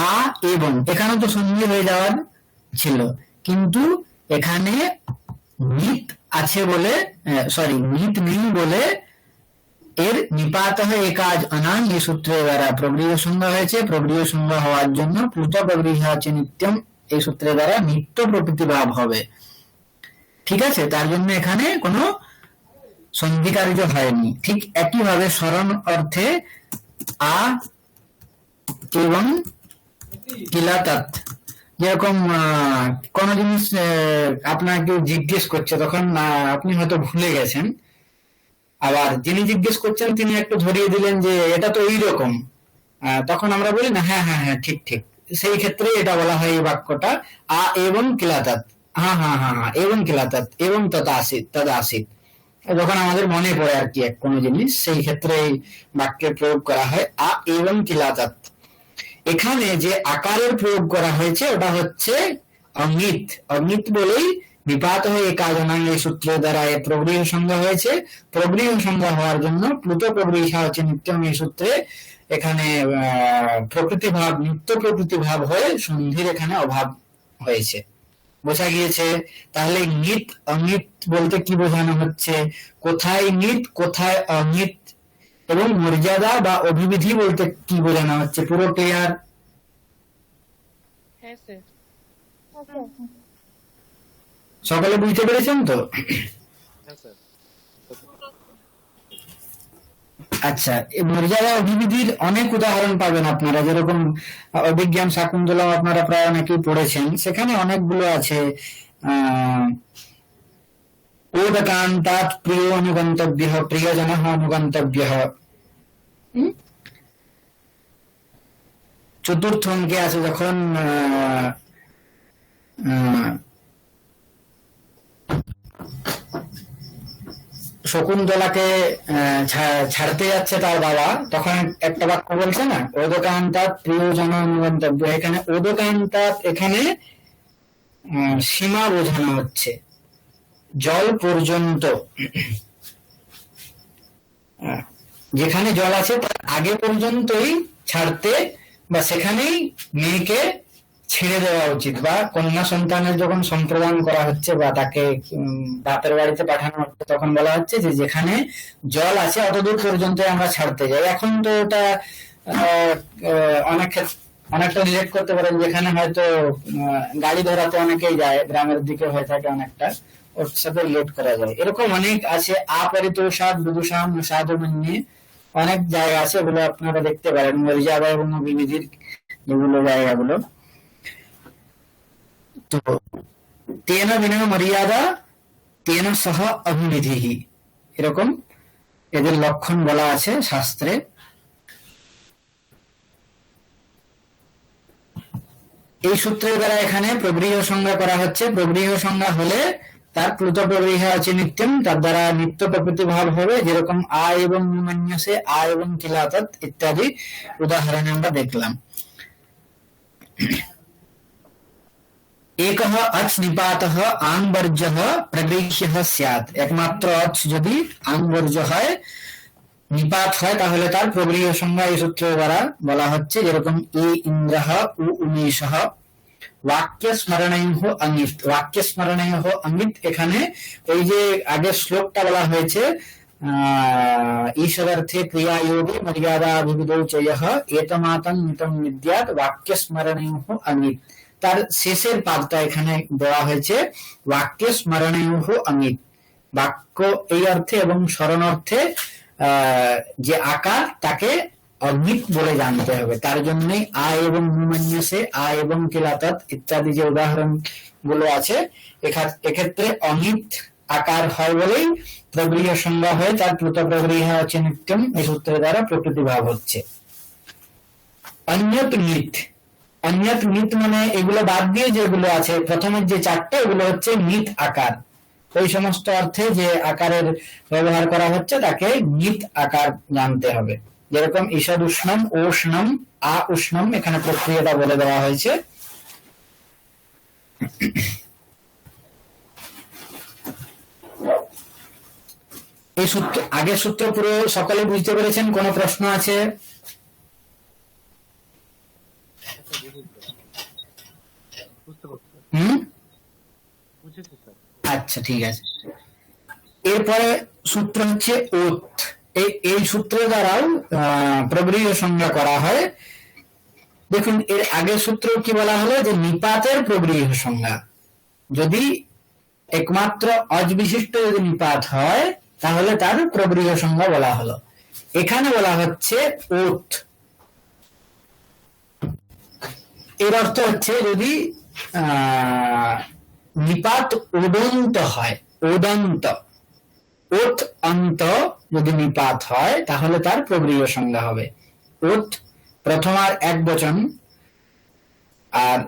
আ এবং, এখানে তো সন্ধি হয়ে যাওয়ার ছিল, কিন্তু এখানে নিত আছে বলে, সরি নিত নেই বলে এর নিপাত হয়ে একাজ অনাং এই সূত্রের দ্বারা প্রবৃহ সংজ্ঞা হয়েছে। প্রবৃহ সংজ্ঞা হওয়ার জন্য প্লুত প্রবৃহ আছে নিত্যম, এই সূত্রের দ্বারা নিত্য প্রকৃতি ভাব হবে, ঠিক আছে? তার জন্য এখানে কোনো সন্ধি কার্য হয়নি। ঠিক একইভাবে স্মরণ অর্থে আ এবং কিলাতাত, যেরকম কোন জিনিস আপনাকে জিজ্ঞেস করছে, তখন আপনি হয়তো ভুলে গেছেন, আবার যিনি জিজ্ঞেস করছেন তিনি একটু ধরিয়ে দিলেন যে এটা তো এইরকম, তখন আমরা বলি না হ্যাঁ হ্যাঁ হ্যাঁ ঠিক ঠিক, সেই ক্ষেত্রে এটা বলা হয় এই বাক্যটা আ এবং কিলাতাত, হ্যাঁ হ্যাঁ হ্যাঁ হ্যাঁ এবং কিলাতাত এবং তদাসিত, যখন আমাদের মনে পড়ে আর কি এক কোনো জিনিস, সেই ক্ষেত্রে এই বাক্যের প্রয়োগ করা হয় আ এবং কিলাতাত। এখানে যে আকারের প্রয়োগ করা হয়েছে ওটা হচ্ছে অঙ্গিত, অঙ্গিত বলেই বিপাত হয়ে একাজনাং এই সূত্রের দ্বারা এর প্রবৃহ সংজ্ঞা হয়েছে। প্রবৃহ সংজ্ঞা হওয়ার জন্য প্লুত প্রবৃহ হচ্ছে নিত্যম এই সূত্রে এখানে প্রকৃতি ভাব, নিত্য প্রকৃতি ভাব হয়ে সন্ধির এখানে অভাব হয়েছে। বোঝা গিয়েছে? তাহলে নিত অনিত বলতে কি বোঝানো হচ্ছে, কোথায় নিত কোথায় অনিত, এবং মর্যাদা বা অভিবিধি বলতে কি বোঝানো হচ্ছে, পুরো ক্লিয়ার? হ্যাঁ স্যার। সকলে বুঝতে পেরেছেন তো? হ্যাঁ স্যার। আচ্ছা, এই মর্যাদা অভিবিধির অনেক উদাহরণ পাবেন আপনারা, যেরকম অভিজ্ঞান শাকুন্তলম আপনারা প্রায় অনেকেই পড়েছেন, সেখানে অনেকগুলো আছে। ওদকান্তাৎ প্রিয় অনুগন্তব্য, প্রিয়জন অনুগন্তব্য। চতুর্থ অঙ্কে আছে যখন শকুন্তলাকে ছাড়তে যাচ্ছে তার বাবা, তখন একটা বাক্য বলছে না, ওদকান্তাৎ প্রিয়জন অনুগন্তব্য। এখানে ওদকান্তাৎ, এখানে সীমা বোঝানো হচ্ছে, জল পর্যন্ত, যেখানে জল আছে তার আগে পর্যন্তই ছাড়তে বা সেখানেই মেয়েকে ছেড়ে দেওয়া উচিত। বা কন্যা সন্তানের যখন সম্প্রদান করা হচ্ছে বা তাকে বাপের বাড়িতে পাঠানো হচ্ছে, তখন বলা হচ্ছে যে যেখানে জল আছে অতদূর পর্যন্ত আমরা ছাড়তে যাই। এখন তো ওটা অনেকটা রিলেট করতে পারেন, যেখানে হয়তো গাড়ি ধরাতে অনেকেই যায়, গ্রামের দিকে হয়ে থাকে অনেকটা, ওর সাথে রিলেট করা যায়। এরকম অনেক আছে, আপরিতোষাৎ বিদুষাম সাধুমন্যে, অনেক জায়গা আছে, এগুলো আপনারা দেখতে পারেন মর্যাদা এবং অভিবিধির যেগুলো জায়গাগুলো। তো তেন বিনা মর্যাদা তেন সহ অভিবিধি, এরকম এদের লক্ষণ বলা আছে শাস্ত্রে। এই সূত্রের দ্বারা এখানে প্রগৃহ সংজ্ঞা করা হচ্ছে। প্রগৃহ সংজ্ঞা হলে তার প্লুত প্রগৃহ আছে নিত্যম, তার দ্বারা নিত্য প্রকৃতি ভাব হবে, যেরকম আ এবং মন্যসে, আ এবং কিলাতৎ ইত্যাদি উদাহরণে আমরা দেখলাম। একঃ অচ নিপাতঃ আংবর্জঃ প্রগৃহ্যঃ স্যাৎ, একমাত্র অচ যদি আংবর্জ হয়, নিপাত হয়, তাহলে তার প্রগৃহ সংজ্ঞা এই সূত্রের দ্বারা বলা হচ্ছে। যেরকম এ ইন্দ্রঃ উ উমেশঃ, বাক্য স্মরণেয়ঃ অঙ্গিত, বাক্য স্মরণেয়ঃ অঙ্গিত, এখানে এই যে আগের শ্লোকটা বলা হয়েছে ঈশ্বরার্থে ক্রিয়ায়োগে মর্যাদাভিবিধৌ চ ইয়ঃ এতমাতং নিতং বিদ্যাৎ বাক্য স্মরণেয়ঃ অঙ্গিত, তার শেষের পাদটা এখানে দেওয়া হয়েছে বাক্য স্মরণেয়ঃ অঙ্গিত। বাক্য এই অর্থে এবং স্মরণ অর্থে যে আকার, তাকে অঙ্গিত বলে জানতে হবে। তার জন্যই আ এবং মন্যসে, আ এবং কিলাতৎ ইত্যাদি যে উদাহরণ গুলো আছে, এক্ষেত্রে অঙ্গিত আকার হয় বলেই প্রগৃহ সংজ্ঞা হয়ে তার প্লুত প্রগৃহ আছে নিত্যম, এই সূত্রের দ্বারা প্রকৃতি ভাব হচ্ছে। অন্যত মিথ, অন্যত মিথ মানে এগুলো বাদ দিয়ে যেগুলো আছে, প্রথমের যে চারটা, এগুলো হচ্ছে মিথ আকার। ওই সমস্ত অর্থে যে আকারের ব্যবহার করা হচ্ছে তাকে মিথ আকার জানতে হবে। যেরকম ঈষদ উষ্ণম, ওষ্ণম, আ উষ্ণম, এখানে প্রক্রিয়াটা বলে দেওয়া হয়েছে। এই সূত্র, আগের সূত্র পুরো সকলে বুঝতে পেরেছেন? কোন প্রশ্ন আছে? আচ্ছা, ঠিক আছে। এরপরে সূত্র হচ্ছে ওত। এই সূত্রের দ্বারাও প্রগৃহ সংজ্ঞা করা হয়। দেখুন, এর আগের সূত্র কি বলা হলো, যে নিপাতের প্রগৃহ সংজ্ঞা, যদি একমাত্র অজ বিশিষ্ট যদি নিপাত হয়, তাহলে তার প্রগৃহ সংজ্ঞা বলা হলো। এখানে বলা হচ্ছে ওত। এর অর্থ হচ্ছে যদি নিপাত উদন্ত হয়, উদন্ত, ওত অন্ত যদি নিপাত হয়, তাহলে তার প্রগৃহ সংজ্ঞা হবে। ওত প্রথম আর এক বচন, আর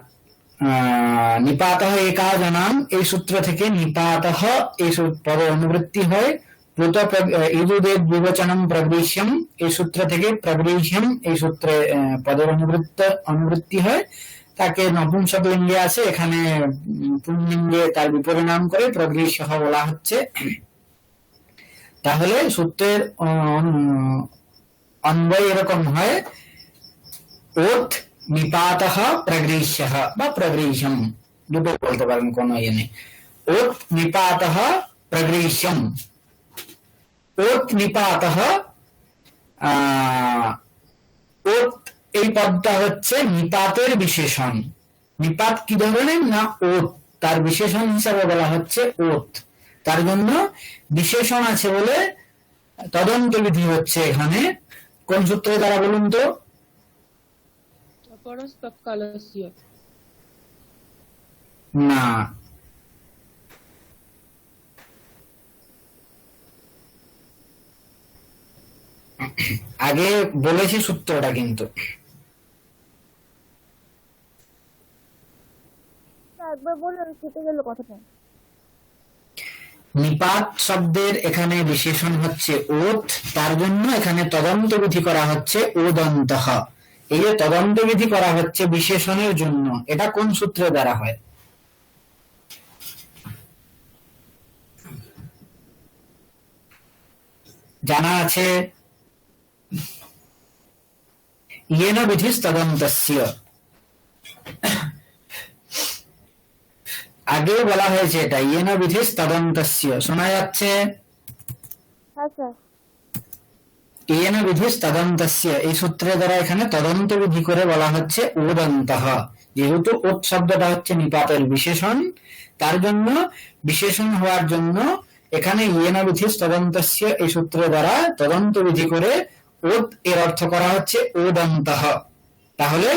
নিপাতঃ একাজনাম, এই সূত্র থেকে নিপাতঃ এই পদে অনুবৃত্তি হয়। প্লুত ইদুদেব বিবচনম প্রগৃহ্যম, এই সূত্র থেকে প্রগৃহ্যম এই সূত্রে পদের অনুবৃত্তি হয়। তাকে নপুংসক লিঙ্গে আছে, এখানে পুংলিঙ্গে তার বিপরিণাম করে প্রগৃহ্য বলা হচ্ছে। তাহলে সূত্রের অন্বয় এরকম হয়, ওত নিপাতঃ প্রগৃহ্যঃ বা প্রগৃহ্যম, দুটো বলতে পারেন, কোন ইয়ে নেই। ওত নিপাতঃ প্রগৃহ্যম, ওত নিপাতঃ, ওত এই পদটা হচ্ছে নিপাতের বিশেষণ। নিপাত কি ধরনের না ওত, তার বিশেষণ হিসাবে বলা হচ্ছে ওত। তার জন্য বিশেষণ আছে বলে তদন্ত বিধি হচ্ছে এখানে কোন সূত্রের দ্বারা বলুন তো? अपरस्तत्कालस्य না, আগে বলেছি সূত্রটা কিন্তু। একবার বললেন কেটে গেল কথাটা। নিপাত শব্দের এখানে বিশেষণ হচ্ছে ওত, তার জন্য এখানে তদন্ত বিধি করা হচ্ছে ওদন্তঃ। এই যে তদন্ত বিধি করা হচ্ছে বিশেষণের জন্য, এটা কোন সূত্রের দ্বারা হয়? জানা আছে? येन विधिस्तदन्तस्य, আগেও বলা হয়েছে এটা, येन विधिस्तदन्तस्य শোনা যাচ্ছে? হ্যাঁ স্যার। येन विधिस्तदन्तस्य এই সূত্রের দ্বারা এখানে তদন্ত বিধি করে বলা হচ্ছে ওদন্তঃ। যেহেতু ওত শব্দটা হচ্ছে নিপাতের বিশেষণ, তার জন্য বিশেষণ হওয়ার জন্য এখানে येन विधिस्तदन्तस्य এই সূত্রের দ্বারা তদন্ত বিধি করে ওত এর অর্থ করা হচ্ছে ওদন্তঃ। তাহলে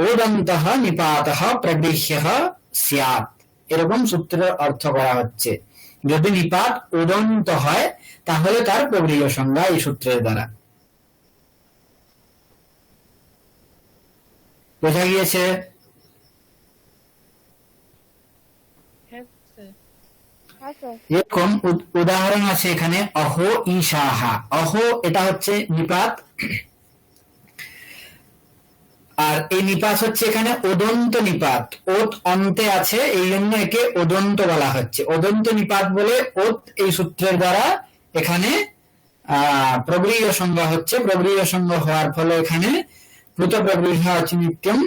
ওদন্তঃ নিপাতঃ প্রগৃহ্যঃ স্যাৎ, এরকম সূত্রের অর্থ করা হচ্ছে। যদি নিপাত ওদন্ত হয় তাহলে তার প্রগৃহ্য সংজ্ঞা এই সূত্রের দ্বারা। বোঝা গিয়েছে? হ্যাঁ স্যার। হ্যাঁ স্যার। এরকম উদাহরণ আছে এখানে, অহো ঈশাহা। অহো এটা হচ্ছে নিপাত, আর এই নিপাত হচ্ছে এখানে ওদন্ত নিপাত। ওত অন্তে আছে, এই জন্য একে ওদন্ত বলা হচ্ছে। ওদন্ত নিপাত বলে ওত এই সূত্রের দ্বারা এখানে প্রগৃহ্য সংজ্ঞা হচ্ছে। প্রগৃহ্য সংজ্ঞা হওয়ার ফলে এখানে প্লুত প্রগৃহ্য অচিনিত্যম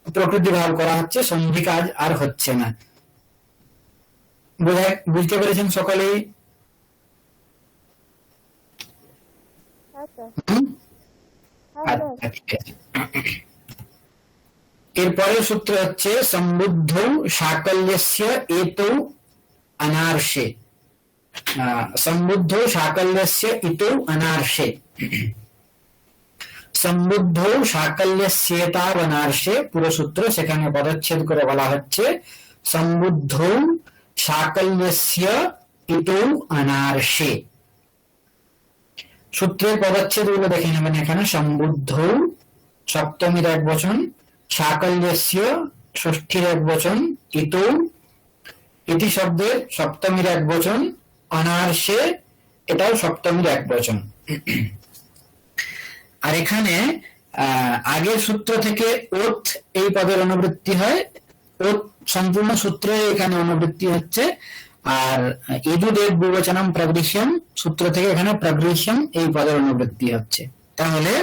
প্রকৃতি ভাব করা হচ্ছে, সন্ধি কাজ আর হচ্ছে না। বুঝতে পেরেছেন সকলেই? হ্যাঁ স্যার। হুম? হ্যাঁ স্যার। আচ্ছা, ঠিক আছে। এরপরের সূত্র হচ্ছে সম্বুদ্ধ সাকল্যস্য এতৌ অনার্ষে। সম্বুদ্ধ সাকল্যস্য ইতৌ অনার্ষে। সম্বুদ্ধ সাকল্যস্যেতাবনার্ষে পুরো সূত্র, সেখানে পদচ্ছেদ করে বলা হচ্ছে সম্বুদ্ধ সাকল্যস্য ইতৌ অনার্ষে। সূত্রের পদচ্ছেদ গুলো দেখে নেবেন এখানে। সম্বুদ্ধ সপ্তমীর এক বচন, সাকল্যস্য ষষ্ঠীর এক বচন, ইতৌ ইতি শব্দের সপ্তমীর এক বচন, অনার্ষে এটাও সপ্তমীর এক বচন। আর এখানে আগের সূত্র থেকে ওত এই পদের অনুবৃত্তি হয়। ওত সম্পূর্ণ সূত্রে এখানে অনুবৃত্তি হচ্ছে। আর ইদুদেব বিবচনম প্রগৃহ্যম সূত্র থেকে এখানে প্রগৃহ্যম এই পদের অনুবৃত্তি হচ্ছে। তাহলে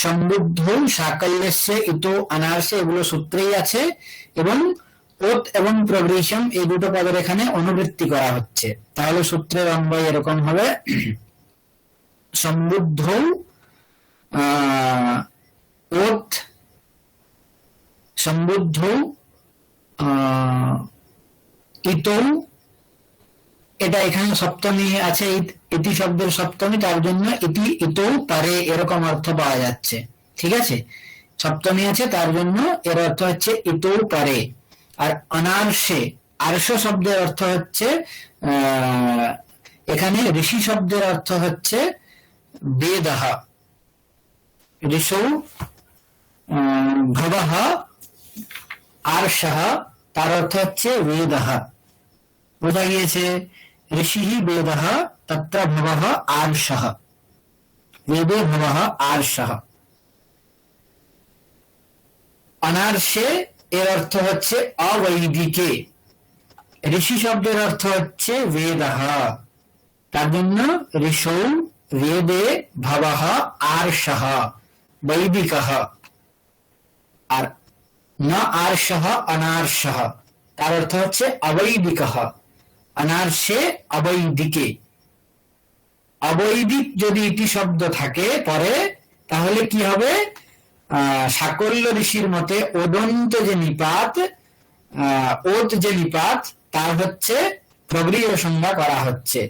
সম্বুদ্ধ সাকল্যস্য ইতো অনার্ষে এগুলো সূত্রেই আছে, এবং ওত এবং প্রগৃহ্যম এই দুটো পদের এখানে অনুবৃত্তি করা হচ্ছে। তাহলে সূত্রের অন্বয় এরকম হবে, সম্বুদ্ধ ওত সম্বুদ্ধ ইতৌ, এটা এখানে সপ্তমী আছে, ইতি শব্দের সপ্তমী, তার জন্য ইতি ইতৌ পারে এরকম অর্থ পাওয়া যাচ্ছে। ঠিক আছে, সপ্তমী আছে তার জন্য এর অর্থ হচ্ছে ইতৌ পারে। আর অনার্ষে, আর্ষ শব্দের অর্থ হচ্ছে এখানে ঋষি শব্দের অর্থ হচ্ছে বেদঃ। ঋষৌ ভবঃ আর্ষঃ, তার অর্থ হচ্ছে বেদঃ। বোঝা গিয়েছে? ঋষিঃ বেদঃ তত্র ভবঃ আর্ষঃ, বেদে ভবঃ আর্ষঃ। অনার্ষে এর অর্থ হচ্ছে অবৈদিকে। ঋষি শব্দের অর্থ হচ্ছে বেদঃ, তার জন্য ঋষৌ বেদে ভবঃ আর্ষঃ বৈদিকঃ। আর না আর্ষঃ অনার্ষঃ, তার অর্থ হচ্ছে অবৈদিকঃ। অনার্ষে অবৈদিকে। অবৈদিক যদি ইতি শব্দ থাকে পরে, তাহলে কি হবে? সাকল্য ঋষির মতে ওদন্ত যে নিপাত, ওত যে নিপাত, তার হচ্ছে প্রগৃহ্য সংজ্ঞা করা হচ্ছে।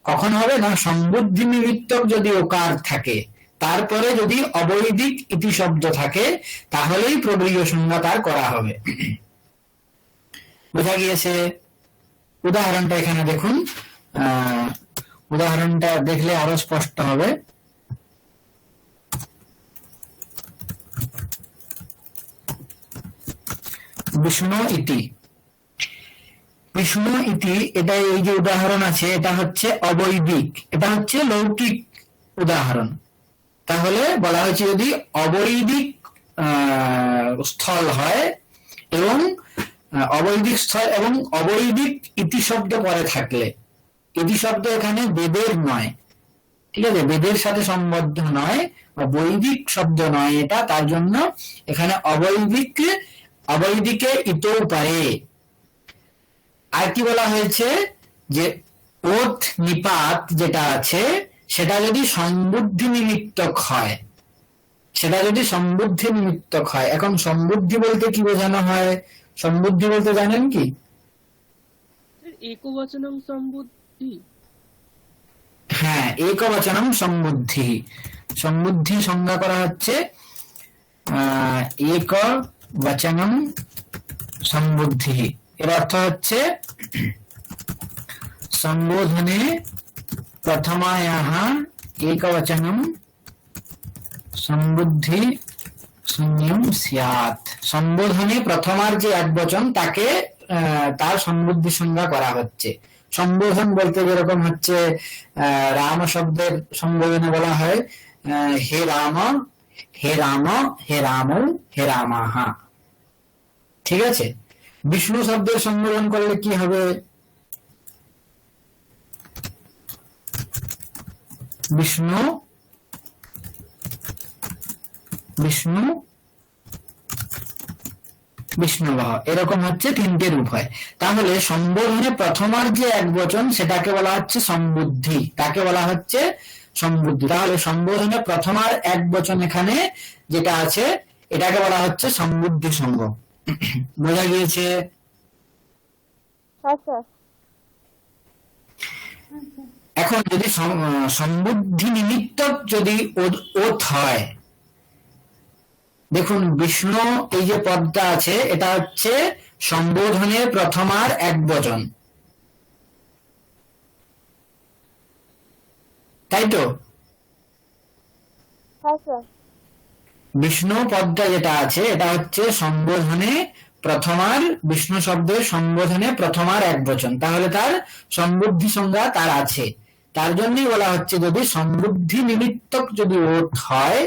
কখন হবে না, সম্বুদ্ধি নিমিত্তক যদি ওকার থাকে, তারপরে যদি অবৈদিক ইতি শব্দ থাকে, তাহলেই প্রবীয় সংজ্ঞা তার করা হবে। বোঝা গিয়েছে? উদাহরণটা এখানে দেখুন, উদাহরণটা দেখলে আরো স্পষ্ট হবে। বিষ্ণু ইতি, বিষ্ণু ইতি, এটা এই যে উদাহরণ আছে, এটা হচ্ছে অবৈদিক, এটা হচ্ছে লৌকিক উদাহরণ। তাহলে বলা হয়েছে যদি অবৈদিক স্থল হয় এবং অবৈদিক স্থল এবং অবৈদিক ইতি শব্দ পরে থাকলে, ইতি শব্দ এখানে বেদের নয়, ঠিক আছে, বেদের সাথে সম্বদ্ধ নয়, বৈদিক শব্দ নয় এটা, তার জন্য এখানে অবৈদিকে ইতও পারে। আর কি বলা হয়েছে যে ওঠ নিপাত যেটা আছে সেটা যদি সম্বুদ্ধি নিমিত্তক হয়, সেটা যদি সম্বুদ্ধি নিমিত্তক হয়। এখন সম্বুদ্ধি বলতে কি বোঝানো হয়? সম্বুদ্ধি বলতে জানেন কি? একবচনং সম্বুদ্ধি। হ্যাঁ, একবচনং সম্বুদ্ধি। সম্বুদ্ধি সংজ্ঞা করা হচ্ছে একবচনং সম্বুদ্ধি। এর অর্থ হচ্ছে সম্বোধনে প্রথমায়াহ একবচনং সম্বুদ্ধি শূন্যম স্যাৎ। সম্বোধনে প্রথমার যে একবচন তাকে তার সম্বুদ্ধি সংজ্ঞা করা হচ্ছে। সম্বোধন বলতে যেরকম হচ্ছে রাম শব্দের সম্বোধনে বলা হয় হে রাম, হে রাম, হে রাম, হে রামাহা, ঠিক আছে। বিষ্ণু শব্দের সম্বোধন করলে কি হবে? বিষ্ণু, বিষ্ণু, বিষ্ণুবহ, এরকম হচ্ছে তিনটে রূপ হয়। তাহলে সম্বোধনে প্রথমার যে এক বচন সেটাকে বলা হচ্ছে সম্বুদ্ধি, তাকে বলা হচ্ছে সম্বুদ্ধি। তাহলে সম্বোধনে প্রথমার এক বচন এখানে যেটা আছে এটাকে বলা হচ্ছে সম্বুদ্ধি সঙ্গ। বোঝা গিয়েছে? আচ্ছা, এখন যদি সম্বুদ্ধি নিমিত্তক যদি ওথ হয়, দেখুন বিষ্ণু এই যে পদটা আছে এটা হচ্ছে সম্বোধনে প্রথমার এক বচন, তাই তো? আচ্ছা, বিষ্ণু পদটা যেটা আছে এটা হচ্ছে সম্বোধনে প্রথমার, বিষ্ণু শব্দের সম্বোধনে প্রথমার এক বচন, তাহলে তার সম্বুদ্ধি সংজ্ঞা তার আছে। তার জন্যই বলা হচ্ছে যদি সম্বুদ্ধি নিমিত্তক যদি ওঠ হয়,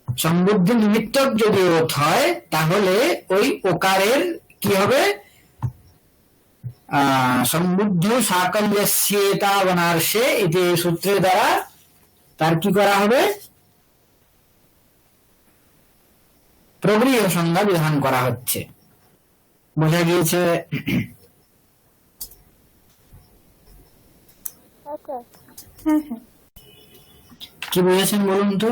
সম্বুদ্ধি নিমিত্তক যদি ওঠ হয় তাহলে ওই ওকারের কি হবে? সম্বুদ্ধ সাকল্যস্যেতাবনার্ষে এটি সূত্রের দ্বারা তার কি করা হবে? প্রগৃহীয় সংজ্ঞা বিধান করা হচ্ছে। বোঝা গিয়েছে? আচ্ছা। হ্যাঁ হ্যাঁ, কি বুঝেছেন বলুন তো?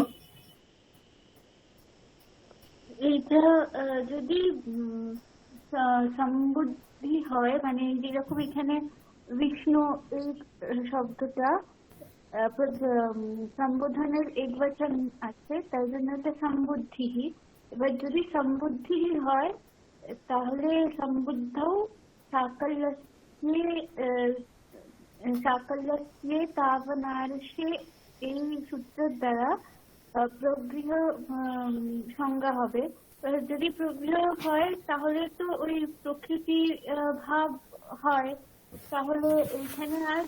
এইটা যদি সম্বুদ্ধি হয়, মানে যেরকম এখানে বিষ্ণু এই শব্দটা সম্বোধনের এক বচন আছে, তাই জন্য এটা সম্বুদ্ধি। এবার যদি সম্বুদ্ধি হয় তাহলে সম্বুদ্ধও সাকল্যস্যে তাবনার্ষে এই সূত্রের দ্বারা প্রগৃহ সংজ্ঞা হবে। যদি প্রগৃহ হয় তাহলে তো ওই প্রকৃতি ভাব হয়, তাহলে এইখানে আর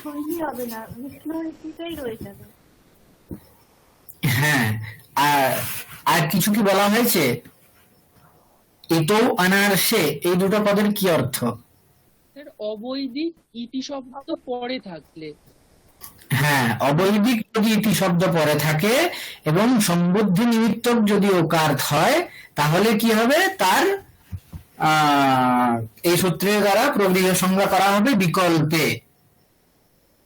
সন্ধি হবে না, বিষ্ণু রীতিটাই রয়ে যাবে। হ্যাঁ, আর কিছু কি বলা হয়েছে? এতো অনার্ষে এই দুটো পদের কি অর্থ? অবৈদিক ইতি শব্দ পরে থাকলে। হ্যাঁ, অবৈদিক যদি ইতি শব্দ পরে থাকে এবং সম্বুদ্ধি নিমিত্তক যদি ওকার হয় তাহলে কি হবে? তার এই সূত্রের দ্বারা প্রগৃহীয় সংজ্ঞা করা হবে বিকল্পে।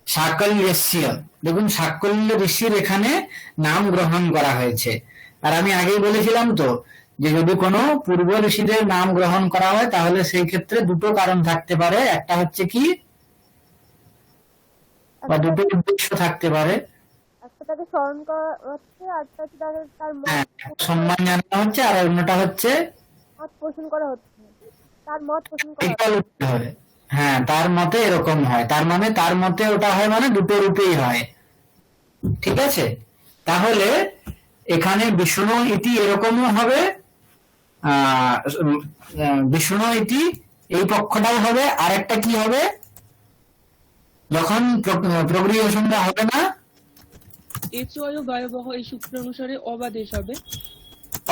সাকল্যস্য, দেখুন সাকল্য ঋষির এখানে নাম গ্রহণ করা হয়েছে। আর আমি আগেই বলেছিলাম তো যে যদি কোনো পূর্ব ঋষিদের নাম গ্রহণ করা হয় তাহলে সেই ক্ষেত্রে দুটো কারণ থাকতে পারে। একটা হচ্ছে কি বা দুটো উদ্দেশ্য থাকতে পারে। একটা তাকে স্মরণ করা হচ্ছে, আর তাকে তার হ্যাঁ, সম্মান জানানো হচ্ছে, আর অন্যটা হচ্ছে মত পোষণ করা হচ্ছে, তার মত পোষণ করা হচ্ছে। বিকল উত্তর হবে। হ্যাঁ, তার মতে এরকম হয়, তার মানে তার মতে ওটা হয় মানে দুটো রূপেই হয়। ঠিক আছে, তাহলে এখানে বিষ্ণু ইতি এরকমও হবে, বিষ্ণু ইতি এই পক্ষটাও হবে। আরেকটা কি হবে, যখন প্রগৃহীয় সংজ্ঞা হবে না, এচয় গায়বহ এই সূত্র অনুসারে অবাদেশ হবে।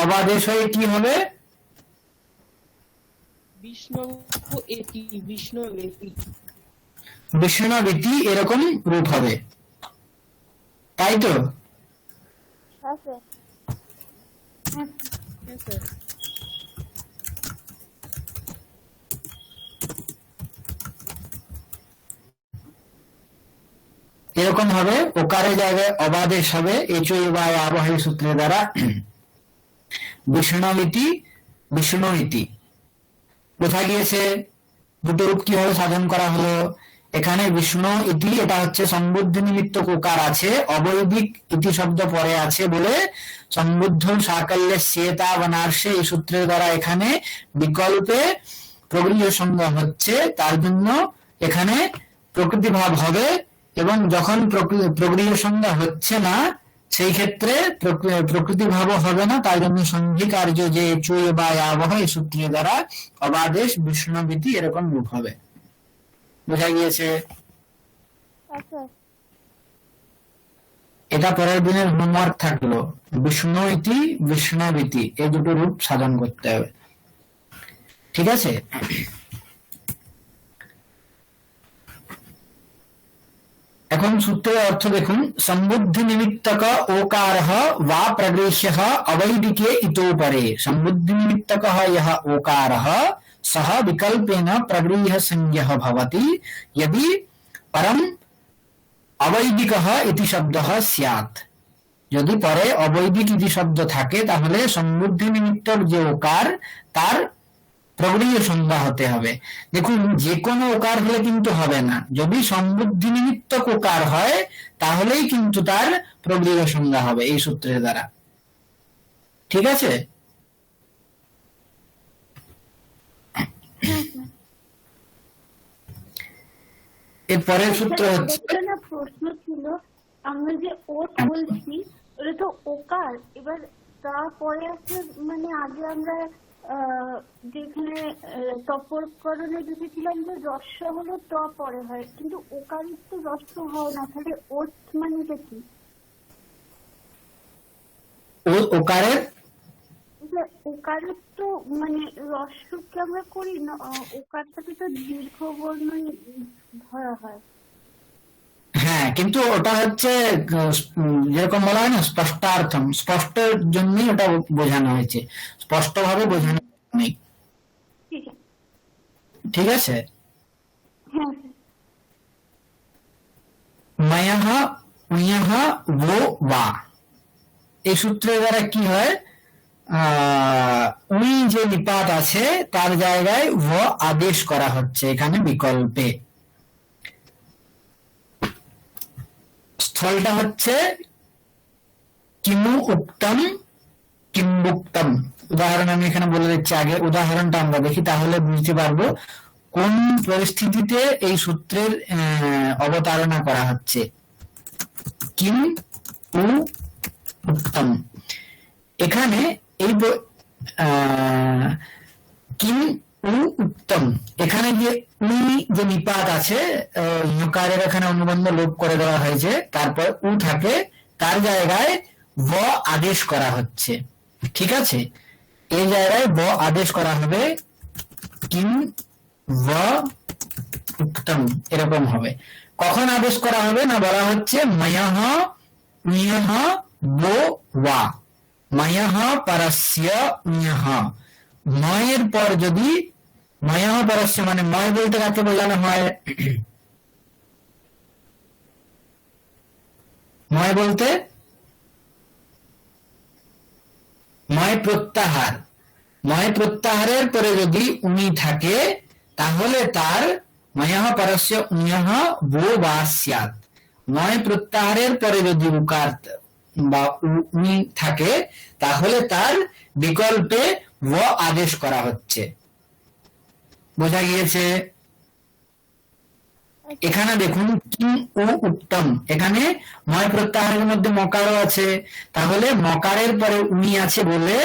অবাদেশ হয়ে কি হবে, বিষ্ণু এতি বিষ্ণু এতি। বিষ্ণুবীতি এরকম রূপ হবে, তাই তো? হ্যাঁ স্যার। হ্যাঁ স্যার। এরকম হবে, ওকারের জায়গায় অবাদেশ হবে এচই বা আবহাওয়া সূত্রের দ্বারা। বিষ্ণুবীতি বিষ্ণু ইতি বোঝা গিয়েছে। দুটো রূপ কিভাবে সাধন করা হলো। এখানে বিষ্ণু ইতি এটা হচ্ছে সম্বুদ্ধ নিমিত্ত ওকার আছে, অবৈদিক ইতি শব্দ পরে আছে বলে সম্বুদ্ধ সাকল্যে শ্বেতা বনার্সে এই সূত্রের দ্বারা এখানে বিকল্পে প্রগৃহীয় সংজ্ঞা হচ্ছে, তার জন্য এখানে প্রকৃতি ভাব হবে। এবং যখন প্রগৃহীয় সংজ্ঞা হচ্ছে না সেই ক্ষেত্রে প্রকৃতি ভাব হবে না, তাই জন্য সন্ধি কার্য যে চুই বা আবহ এই সূত্রের দ্বারা অবাদেশ বিষ্ণুবীতি এরকম রূপ হবে। বোঝা গিয়েছে? আচ্ছা। এটা পরের দিনের হোমওয়ার্ক থাকলো, বিষ্ণু ইতি বিষ্ণুবীতি এই দুটো রূপ সাধন করতে হবে। ঠিক আছে, এখন সূত্রের অর্থ দেখুন। সম্বুদ্ধি নিমিত্তক ওকারः वा प्रगृह्यः अवैदिके इतोपरे सम्बुद्धि निमित्तकः यः ओकारः सः विकल्पेन प्रगृह्य संज्ञः भवति यदि परम अवैदिकः इति शब्दः स्यात्। যদি পরে অবৈদিক ইতি শব্দ থাকে তাহলে সম্বুদ্ধি নিমিত্তক যে ওকার তার প্রগৃহীয় সংজ্ঞা হতে হবে। দেখুন, যে কোনো ওকার হলে কিন্তু হবে না, যদি সম্বুদ্ধি নিমিত্তক ওকার হয় তাহলেই কিন্তু তার প্রগৃহীয় সংজ্ঞা হবে এই সূত্রের দ্বারা। ঠিক আছে, এর পরের সূত্র হচ্ছে, একটা না প্রশ্ন ছিল, আমরা যে ওট বলছি ওটা তো ওকার, এবার তারপরে আছে মানে আগে আমরা যেখানে তপরকরণে দেখেছিলাম যে রস্য হলো ত পরে হয়, কিন্তু ওকারের তো রস্য হয় না, তাহলে ওট মানেটা কি? ওকারের ওকারের তো মানে রস্যকে আমরা করি না, ওকারটাকে তো দীর্ঘ বর্ণ ধরা হয়। হ্যাঁ, কিন্তু ওটা হচ্ছে যেরকম বলা হয় না স্পষ্টার্থম, স্পষ্টের জন্যই ওটা বোঝানো হয়েছে, স্পষ্টভাবে বোঝানো নেই। ঠিক আছে। ঠিক আছে, হ্যাঁ। ময়ঃ উঞঃ वो वा এই সূত্রের দ্বারা কি হয়, উই যে নিপাত আছে তার জায়গায় ভ আদেশ করা হচ্ছে এখানে বিকল্পে। স্থলটা হচ্ছে কিমু উক্তম কিম্বুক্তম। উদাহরণ আমি এখানে বলে দিচ্ছি, আগে উদাহরণটা আমরা দেখি তাহলে বুঝতে পারবো কোন পরিস্থিতিতে এই সূত্রের অবতারণা করা হচ্ছে। কিম উ উত্তম, এখানে এই কিম উ উত্তম, এখানে যে উই যে নিপাত আছে নকারের এখানে অনুবন্ধ লোপ করে দেওয়া হয়েছে, তারপর উ থাকে, তার জায়গায় ব আদেশ করা হচ্ছে। ঠিক আছে, এই জায়গায় ব আদেশ করা হবে, কিম ব উত্তম এরকম হবে। কখন আদেশ করা হবে না, বলা হচ্ছে ময়ঃ উঞঃ वो वा, ময়ঃ পরস্য উঞঃ, ময়ের পর যদি ময়ঃ পরস্য মানে ময় বলতে কাকে বোঝানো হয়, ময় বলতে ময় প্রত্যাহার, ময় প্রত্যাহারের পরে যদি উনি থাকে তাহলে তার ময়ঃ পরস্য উঞঃ वो वा স্যাৎ, নয় প্রত্যাহারের পরে যদি উকার বা উনি থাকে তাহলে তার বিকল্পে व আদেশ করা হচ্ছে। বোঝা গিয়েছে? এখানে দেখুন কিম ও উত্তম, এখানে ময় প্রত্যাহারের মধ্যে মকারও আছে, তাহলে মকারের পরে উনি আছে বলে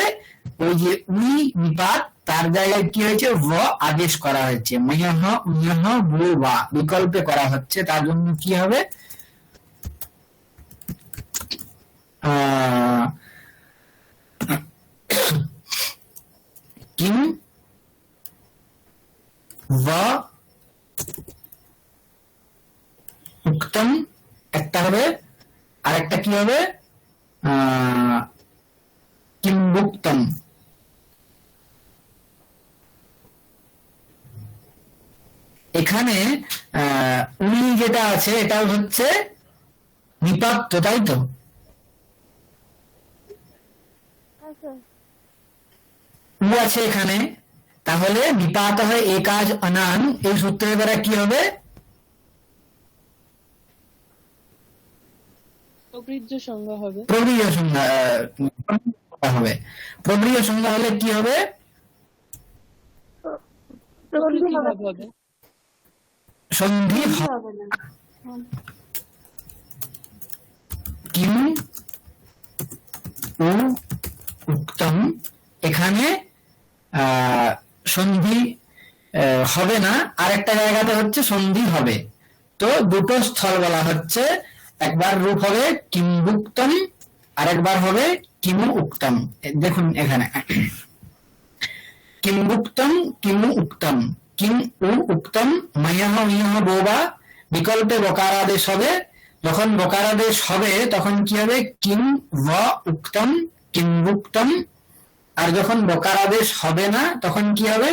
ওই যে উনি নিপাত তার জায়গায় কি হয়েছে व আদেশ করা হয়েছে, ময়হ উন্যহ বু বা বিকল্পে করা হচ্ছে। তার জন্য কি হবে কিম व উক্তম একটা হবে, আরেকটা কি হবে কিম্বুক্তম। এখানে উনি যেটা আছে এটা হচ্ছে নিপাত্ত, তাই তো? আচ্ছা, উ আছে এখানে, তাহলে নিপাত হয় একাজ অনান, এই সূত্রের দ্বারা কি হবে প্রকৃত সংজ্ঞা হবে। প্রবীয় সংজ্ঞা হবে। প্রবীয় সংজ্ঞা হলে কি হবে প্রকৃতি ভাব হবে। সন্ধি হবে না। কিম ও উক্তম, এখানে সন্ধি হবে না, আরেকটা জায়গাতে হচ্ছে সন্ধি হবে। তো দুটো স্থল বলা হচ্ছে, একবার রূপ হবে কিম্বুক্তম, আরেকবার হবে কিমু উক্তম। দেখুন এখানে কিম্বুক্তম কিমু উক্তম, কিম উ উক্তম ময়ঃ ইয়ঃ বোবা, বিকল্পে বকারাদেশ হবে। যখন বকারাদেশ হবে তখন কি হবে কিম व উক্তম কিম্বুক্তম, আর যখন বকারাদেশ হবে না তখন কি হবে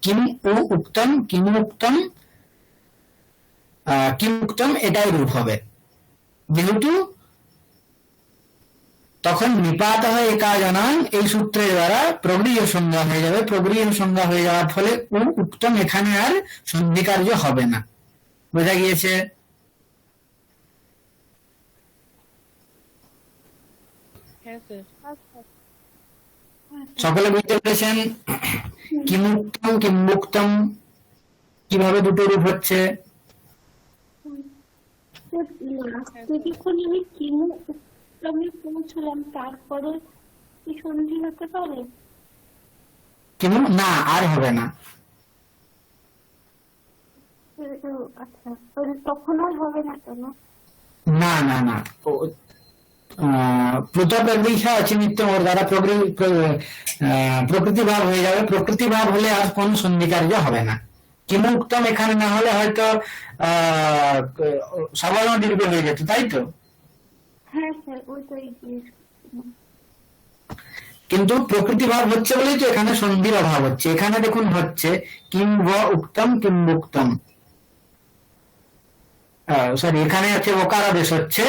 কিম উ উক্তম কিমু উক্তম কিম উক্তম, এটাই রূপ হবে। যেহেতু তখন নিপাত হয় একা জানান, এই সূত্রের দ্বারা প্রগৃহীয় সংজ্ঞা হয়ে যাবে। প্রগৃহীয় সংজ্ঞা হয়ে যাওয়ার ফলে উ উক্তম এখানে আর সন্ধি কার্য হবে না। বোঝা গিয়েছে? হ্যাঁ স্যার। আচ্ছা, সকলে বুঝতে পেরেছেন কিমুক্তম কিম্বুক্তম কিভাবে দুটো রূপ হচ্ছে? যখন আমি কিমু উত্তমে পৌঁছলাম তারপরে কি সন্ধি হতে পারে? কিমু না, আর হবে না। আচ্ছা, তখন আর হবে না কেন? না না না, প্লুত প্রগৃহ্য অচিনিত্যম, ওর দ্বারা প্রকৃতি ভাব হয়ে যাবে। প্রকৃতি ভাব হলে আর কোন সন্ধি কার্য হবে না। কিমু উক্তম এখানে না হলে হয়তো সবর্ণ দীর্ঘ হয়ে যেত, তাই তো? হ্যাঁ স্যার, ওইটাই জিজ্ঞেস করছিলাম। কিন্তু প্রকৃতি ভাব হচ্ছে বলেই তো এখানে সন্ধির অভাব হচ্ছে। এখানে দেখুন হচ্ছে কিম व উক্তম কিম্বুক্তম, সরি এখানে হচ্ছে বকারাদেশ হচ্ছে,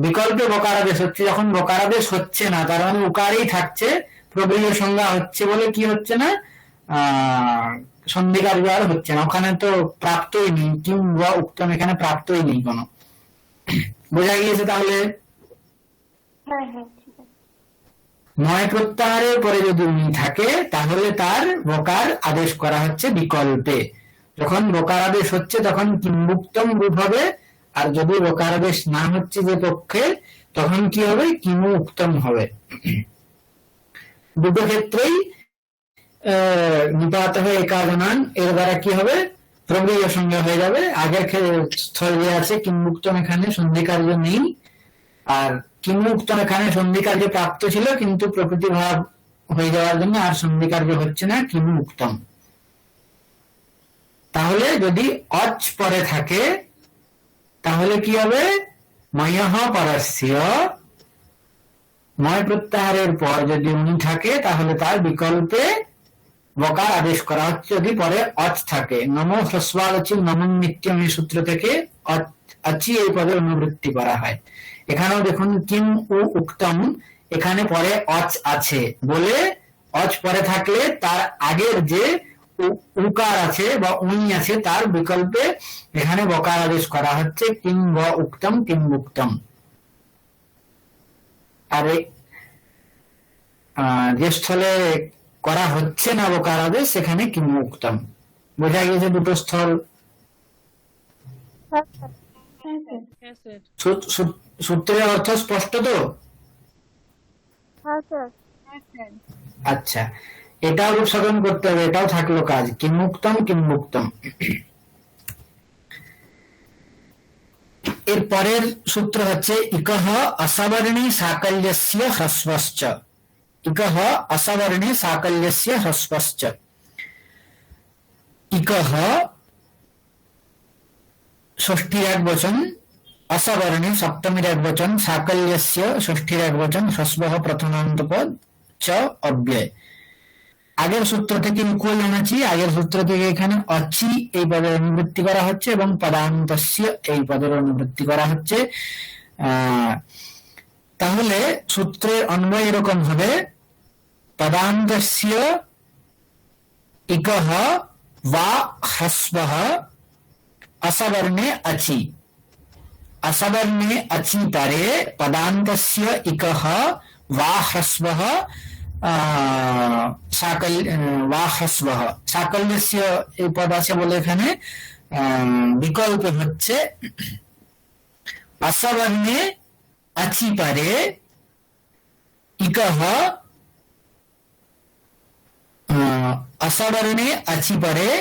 বিকল্পে বকারাদেশ হচ্ছে। যখন বকারাদেশ হচ্ছে না তার মানে উকারেই থাকছে, প্রবীয় সংজ্ঞা হচ্ছে বলে কি হচ্ছে না সন্ধি কার্য আর হচ্ছে না। ওখানে তো প্রাপ্তই নেই, কিম व উক্তম এখানে প্রাপ্তই নেই কোনো। বোঝা গিয়েছে তাহলে? হ্যাঁ হ্যাঁ, ঠিক আছে। নয় প্রত্যাহারের পরে যদি উনি থাকে তাহলে তার বকার আদেশ করা হচ্ছে বিকল্পে। যখন বকার আদেশ হচ্ছে তখন কিম্বুক্তম রূপ হবে, আর যদি বকার আদেশ না হচ্ছে যে পক্ষে তখন কি হবে কিমু উক্তম হবে। দুটো ক্ষেত্রেই নিপাত হয়ে একাজনান, এর দ্বারা কি হবে প্রবীয় সংজ্ঞা হয়ে যাবে। আগের স্থল যে আছে কিম্বুক্তম এখানে সন্ধি কার্য নেই, আর কিমুক্তম এখানে সন্ধি কার্য প্রাপ্ত ছিল কিন্তু প্রকৃতি ভাব হয়ে যাওয়ার জন্য আর সন্ধি কার্য হচ্ছে না, কিমুক্তম। তাহলে যদি অচ পরে থাকে তাহলে কি হবে ময়ঃ পরস্য, ময় প্রত্যাহারের পর যদি উনি থাকে তাহলে তার বিকল্পে বকার আদেশ করা হচ্ছে যদি পরে অচ থাকে। নমো হ্রস্বাদচি নমন নিত্যম এই সূত্র থেকে অচি এই পদের অনুবৃত্তি করা হয়। এখানেও দেখুন কিম উ উক্তম, এখানে পরে অচ আছে বলে অচ পরে থাকলে তার আগের যে উকার আছে বা উই আছে তার বিকল্পে এখানে বকার আদেশ করা হচ্ছে কিং ব উক্তম কিং উক্তম। আর যে স্থলে করা হচ্ছে না বকার আদেশ সেখানে কিং উক্তম। বোঝা গেছে দুটো স্থল। হ্যাঁ স্যার। হ্যাঁ স্যার। হ্যাঁ স্যার। সূত্রের অর্থ স্পষ্ট তো? হ্যাঁ স্যার। হ্যাঁ স্যার। আচ্ছা, এটাও রূপসাধন করতে হবে, এটাও থাকলো কাজ, কিংমুক্তম কিংমুক্তম। এর পরের সূত্র হচ্ছে ইকহ অসবর্ণে সাকল্যস্য হ্রস্বশ্চ। ইকহ অসবর্ণে সাকল্যস্য হ্রস্বশ্চ। ইকহ ষষ্ঠীর এক বচন, অসবর্ণে সপ্তমীর এক বচন, সাকল্যস্য ষষ্ঠীর এক বচন, হ্রস্বঃ প্রথমান্ত পদ, চ অব্যয়। আগের সূত্র থেকে ইকুয়াল আনাচ্ছি, আগের সূত্র থেকে এখানে অচি এই পদের অনুবৃত্তি করা হচ্ছে এবং পদান্তস্য এই পদের অনুবৃত্তি করা হচ্ছে। তাহলে সূত্রের অন্বয় এরকম হবে পদান্তস্য ইকহ বা হ্রস্বঃ असवर्णे अचि। असवर्णे अचि परे पदान्तस्य इकः वा ह्रस्वः वा ह्रस्वः। साकल्यस्य এই পদ আছে বলে এখানে বিকল্প হচ্ছে असवर्णे अचि परे इकः असवर्णे अचि परे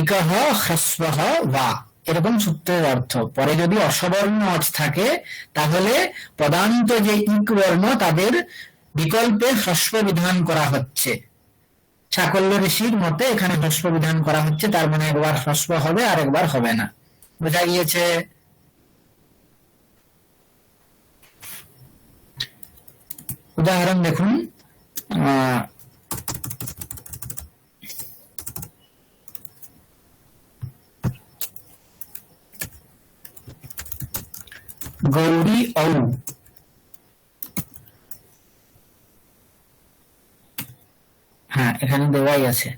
ইকহ হ্রস্বঃ বা, এরকম সূত্রের অর্থ। পরে যদি অসবর্ণ অচ থাকে তাহলে পদান্ত যে ইক বর্ণ তাদের বিকল্পে হ্রস্ব বিধান করা হচ্ছে। সাকল্য ঋষির মতে এখানে হ্রস্ব বিধান করা হচ্ছে, তার মানে একবার হ্রস্ব হবে আর একবার হবে না। বোঝা গিয়েছে? উদাহরণ দেখুন, গৌরী ঔ। হ্যাঁ, এখানে দেওয়াই আছে।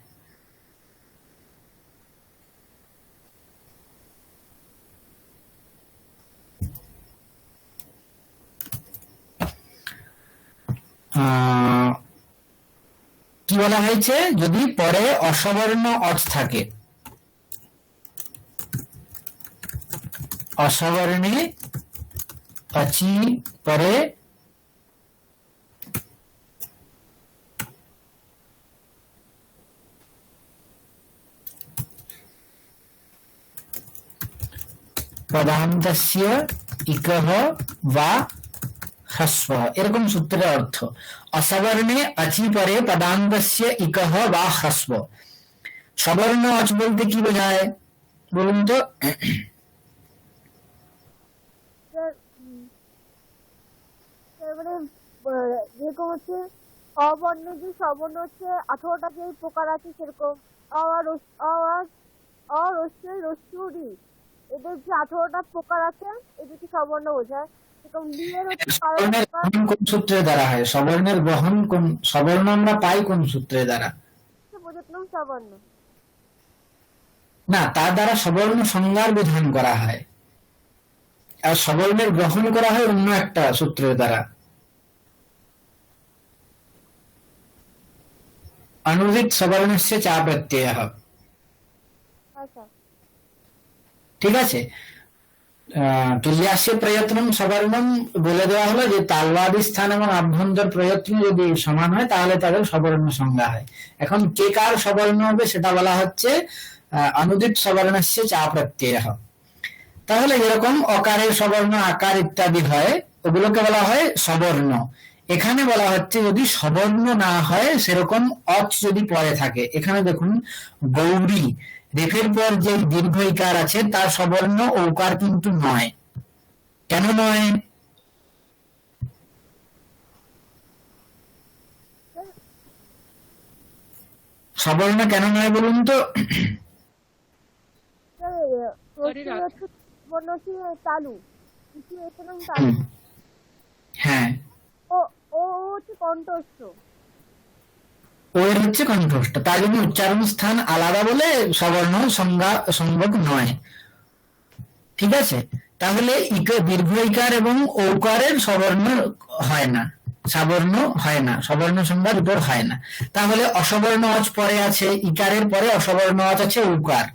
কি বলা হয়েছে, যদি পরে অসবর্ণ অচ থাকে, অসবর্ণে अचि परे পদান্তস্য ইকহ বা হ্রস্বঃ, এরকম সূত্রের অর্থ। অসবর্ণে অচি পরে পদান্তস্য ইকহ বা হ্রস্ব। সবর্ণ অচ বলতে কি বোঝায় বলুন তো? যেরকম হচ্ছে অবর্ণ যে সবর্ণ হচ্ছে 18টা যে প্রকার আছে সেরকম রস্যি, এদের যে 18টা প্রকার আছে এদেরকে সবর্ণ বোঝায়। এরকম লিয়ের হচ্ছে সবর্ণের গ্রহণ কোন সূত্রের দ্বারা হয়? সবর্ণের গ্রহণ কোন সবর্ণ আমরা পাই কোন সূত্রের দ্বারা? বোঝাতলাম সবর্ণ না, তার দ্বারা সবর্ণ সংজ্ঞার বিধান করা হয়, আর সবর্ণের গ্রহণ করা হয় অন্য একটা সূত্রের দ্বারা। अनुदित सवर्णस्य चा प्रत्ययः। ঠিক আছে, তুল্যাস্য প্রয়ত্নম সবর্ণম বলে দেওয়া হলো যে তালবাদী স্থান এবং আভ্যন্তর প্রয়ত্ন যদি সমান হয় তাহলে তাদের সবর্ণ সংজ্ঞা হয়। এখন কে কার সবর্ণ হবে সেটা বলা হচ্ছে অনুদিত সবর্ণস্য চা প্রত্যয়ः। তাহলে যেরকম অকারের সবর্ণ আকার ইত্যাদি হয় ওগুলোকে বলা হয় সবর্ণ। এখানে বলা হচ্ছে যদি সবর্ণ না হয়, সেরকম অচ যদি পরে থাকে, এখানে দেখুন গৌরী রেফের পর যে দীর্ঘ ইকার আছে তার সবর্ণ ঔকার কিন্তু নয়। কেন নয়? সবর্ণ কেন নয় বলুন তো? চালু হ্যাঁ, ও হচ্ছে কণ্ঠস্থ। ও এর হচ্ছে কণ্ঠস্থ, তার জন্য উচ্চারণ স্থান আলাদা বলে সবর্ণ সংজ্ঞা সম্ভব নয়। ঠিক আছে, তাহলে দীর্ঘ ইকার এবং ঔকারের সবর্ণ হয় না, সাবর্ণ হয় না, সবর্ণ সংজ্ঞার উপর হয় না। তাহলে অসবর্ণ অজ পরে আছে, ইকারের পরে অসবর্ণ অজ আছে ঔকার।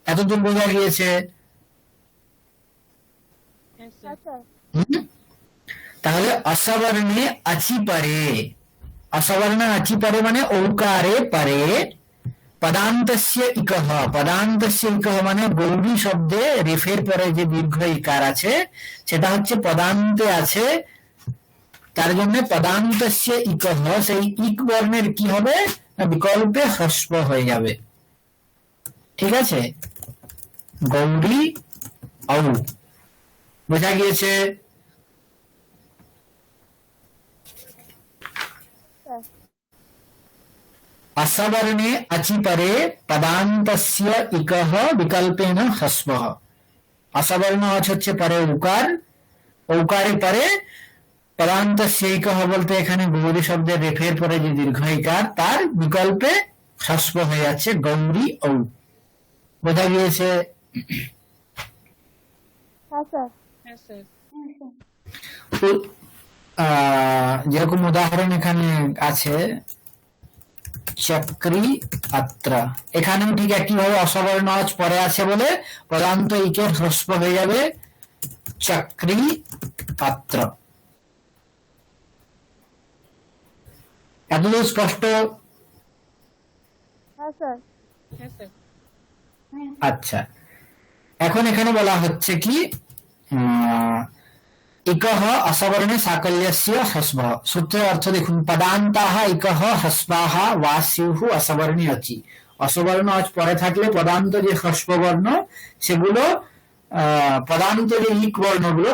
এতদূর বোঝা গিয়েছে? হ্যাঁ হ্যাঁ স্যার। স্যার। হুম? তাহলে অসবর্ণে আচি পারে, অসবর্ণ আচি পারে মানে ঔকারে পারে পদান্তস্য ইকহ, পদান্তস্য ইকহ মানে গৌরী শব্দে রেফের পরে যে দীর্ঘ ইকার আছে সেটা হচ্ছে পদান্তে আছে, তার জন্য পদান্তস্য ইকহ, সেই ইক বর্ণের কি হবে না বিকল্পে হ্রস্ব হয়ে যাবে। ঠিক আছে, গৌরী ঔ, বোঝা গিয়েছে? স্যার। असवर्णे अचि परे पदान्तस्य इकः विकल्पेन ह्रस्वः। असवर्ण अच হচ্ছে পরে উকার, ঔকারের পরে পদান্তस्य ইকः বলতে এখানে গৌরী শব্দের রেফের পরে যে দীর্ঘ ইকার তার বিকল্পে হ্রস্ব হয়ে যাচ্ছে গৌরী ঔ। বোঝা গিয়েছে? হ্যাঁ স্যার। হ্যাঁ স্যার। তো, যেরকম উদাহরণ এখানে আছে চক্রি আত্র, এখানেও ঠিক একইভাবে অসবর্ণ অজ পরে আছে বলে পদান্ত ইকের হ্রস্ব হয়ে যাবে চক্রি পাত্র। এতদূর স্পষ্ট? হ্যাঁ স্যার। হ্যাঁ স্যার। আচ্ছা, এখন এখানে বলা হচ্ছে কি ইকহ অসবর্ণে সাকল্যস্য হ্রস্ব। সূত্রের অর্থ দেখুন, পদান্তাহ ইকহ হ্রস্বাহ ওয়া স্যুঃ অসবর্ণে অচি। অসবর্ণ অজ পরে থাকলে পদান্ত যে হ্রস্ব বর্ণ সেগুলো পদান্ত যে ইক বর্ণগুলো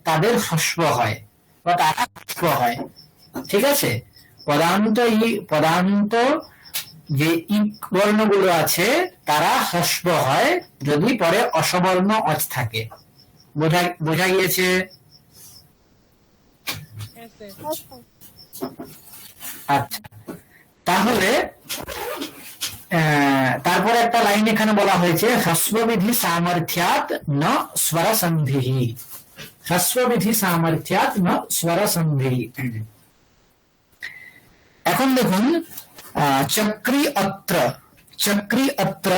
তাদের হ্রস্ব হয় বা তারা হ্রস্ব হয়। ঠিক আছে, পদান্ত যে ইক বর্ণগুলো আছে তারা হ্রস্ব হয় যদি পরে অসবর্ণ অজ থাকে। বোঝা গিয়েছে? হ্যাঁ স্যার। হ্যাঁ স্যার। আচ্ছা, তাহলে তারপরে একটা লাইন এখানে বলা হয়েছে হ্রস্ববিধি সামর্থ্যাৎ ন স্বরসন্ধিঃ। হ্রস্ববিধি সামর্থ্যাৎ ন স্বরসন্ধিঃ। এখন দেখুন চক্রি অত্র, চক্রি অত্র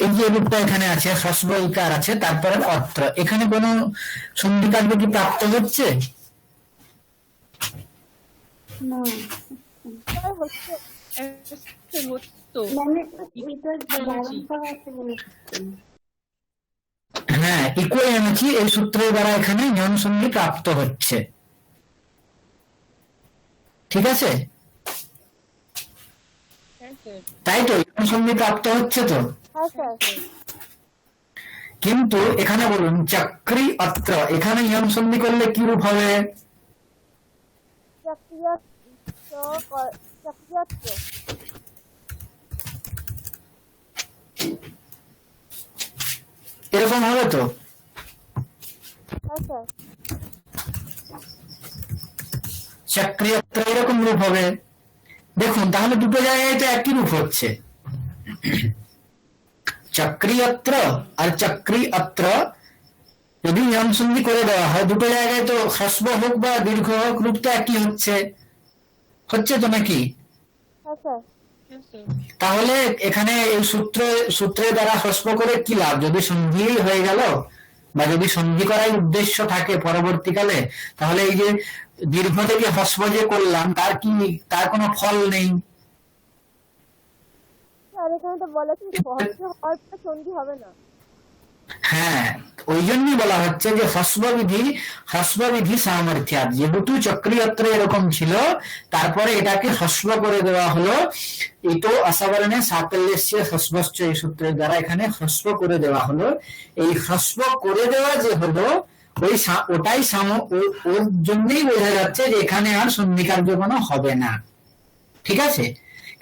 এই যে রূপটা এখানে আছে, হ্রস্ব ইকার আছে তারপরে অত্র, এখানে কোন সন্ধি কার্য কি প্রাপ্ত হচ্ছে? না, স্যার হচ্ছে। হ্যাঁ স্যার, হতো। মানে এটা বারণ করা আছে বলে। হ্যাঁ, ইকুয়াল এনেছি, এই সূত্রের দ্বারা এখানে নিয়ম সন্ধি প্রাপ্ত হচ্ছে। ঠিক আছে, হ্যাঁ স্যার। তাই তো নিয়ম সন্ধি প্রাপ্ত হচ্ছে তো। হ্যাঁ স্যার। কিন্তু এখানে বলুন চক্রি অত্র, এখানে নিয়ম সন্ধি করলে কি রূপ হবে? চক্রিয়াত্র। এরকম হবে তো? হ্যাঁ স্যার। চক্রি অত্র এরকম রূপ হবে। দেখুন তাহলে দুটো জায়গায় তো একই রূপ হচ্ছে, চক্রি অত্র আর চক্রি অত্র যদি নিয়ম সন্ধি করে দেওয়া হয় দুটো জায়গায় তো হ্রস্ব হোক বা দীর্ঘ হোক রূপ তো একই হচ্ছে তো নাকি? হ্যাঁ স্যার। হ্যাঁ স্যার। তাহলে এখানে এই সূত্রের দ্বারা হ্রস্ব করে কি লাভ? যদি সন্ধি হয়ে গেল বা যদি সন্ধি করার উদ্দেশ্য থাকে পরবর্তীকালে, তাহলে এই যে দীর্ঘ থেকে হ্রস্ব যে করলাম তার কোনো ফল নেই। স্যার এখানে তো বলে কি হ্রস্ব হওয়ার পর সন্ধি হবে না। হ্যাঁ, ওই জন্যই বলা হচ্ছে যে হ্রস্ববিধি সামর্থ্যাৎ, যেহেতু চক্রিয়ত্র এরকম ছিল তারপরে এটাকে হ্রস্ব করে দেওয়া হলো। ইতো অসবর্ণে সাকল্যস্য হ্রস্বশ্চ, এই সূত্রের দ্বারা এখানে হ্রস্ব করে দেওয়া হলো। এই হ্রস্ব করে দেওয়া যে হলো ওটাই ওর জন্যই বোঝা যাচ্ছে যে এখানে আর সন্ধি কার্য কোনো হবে না। ঠিক আছে,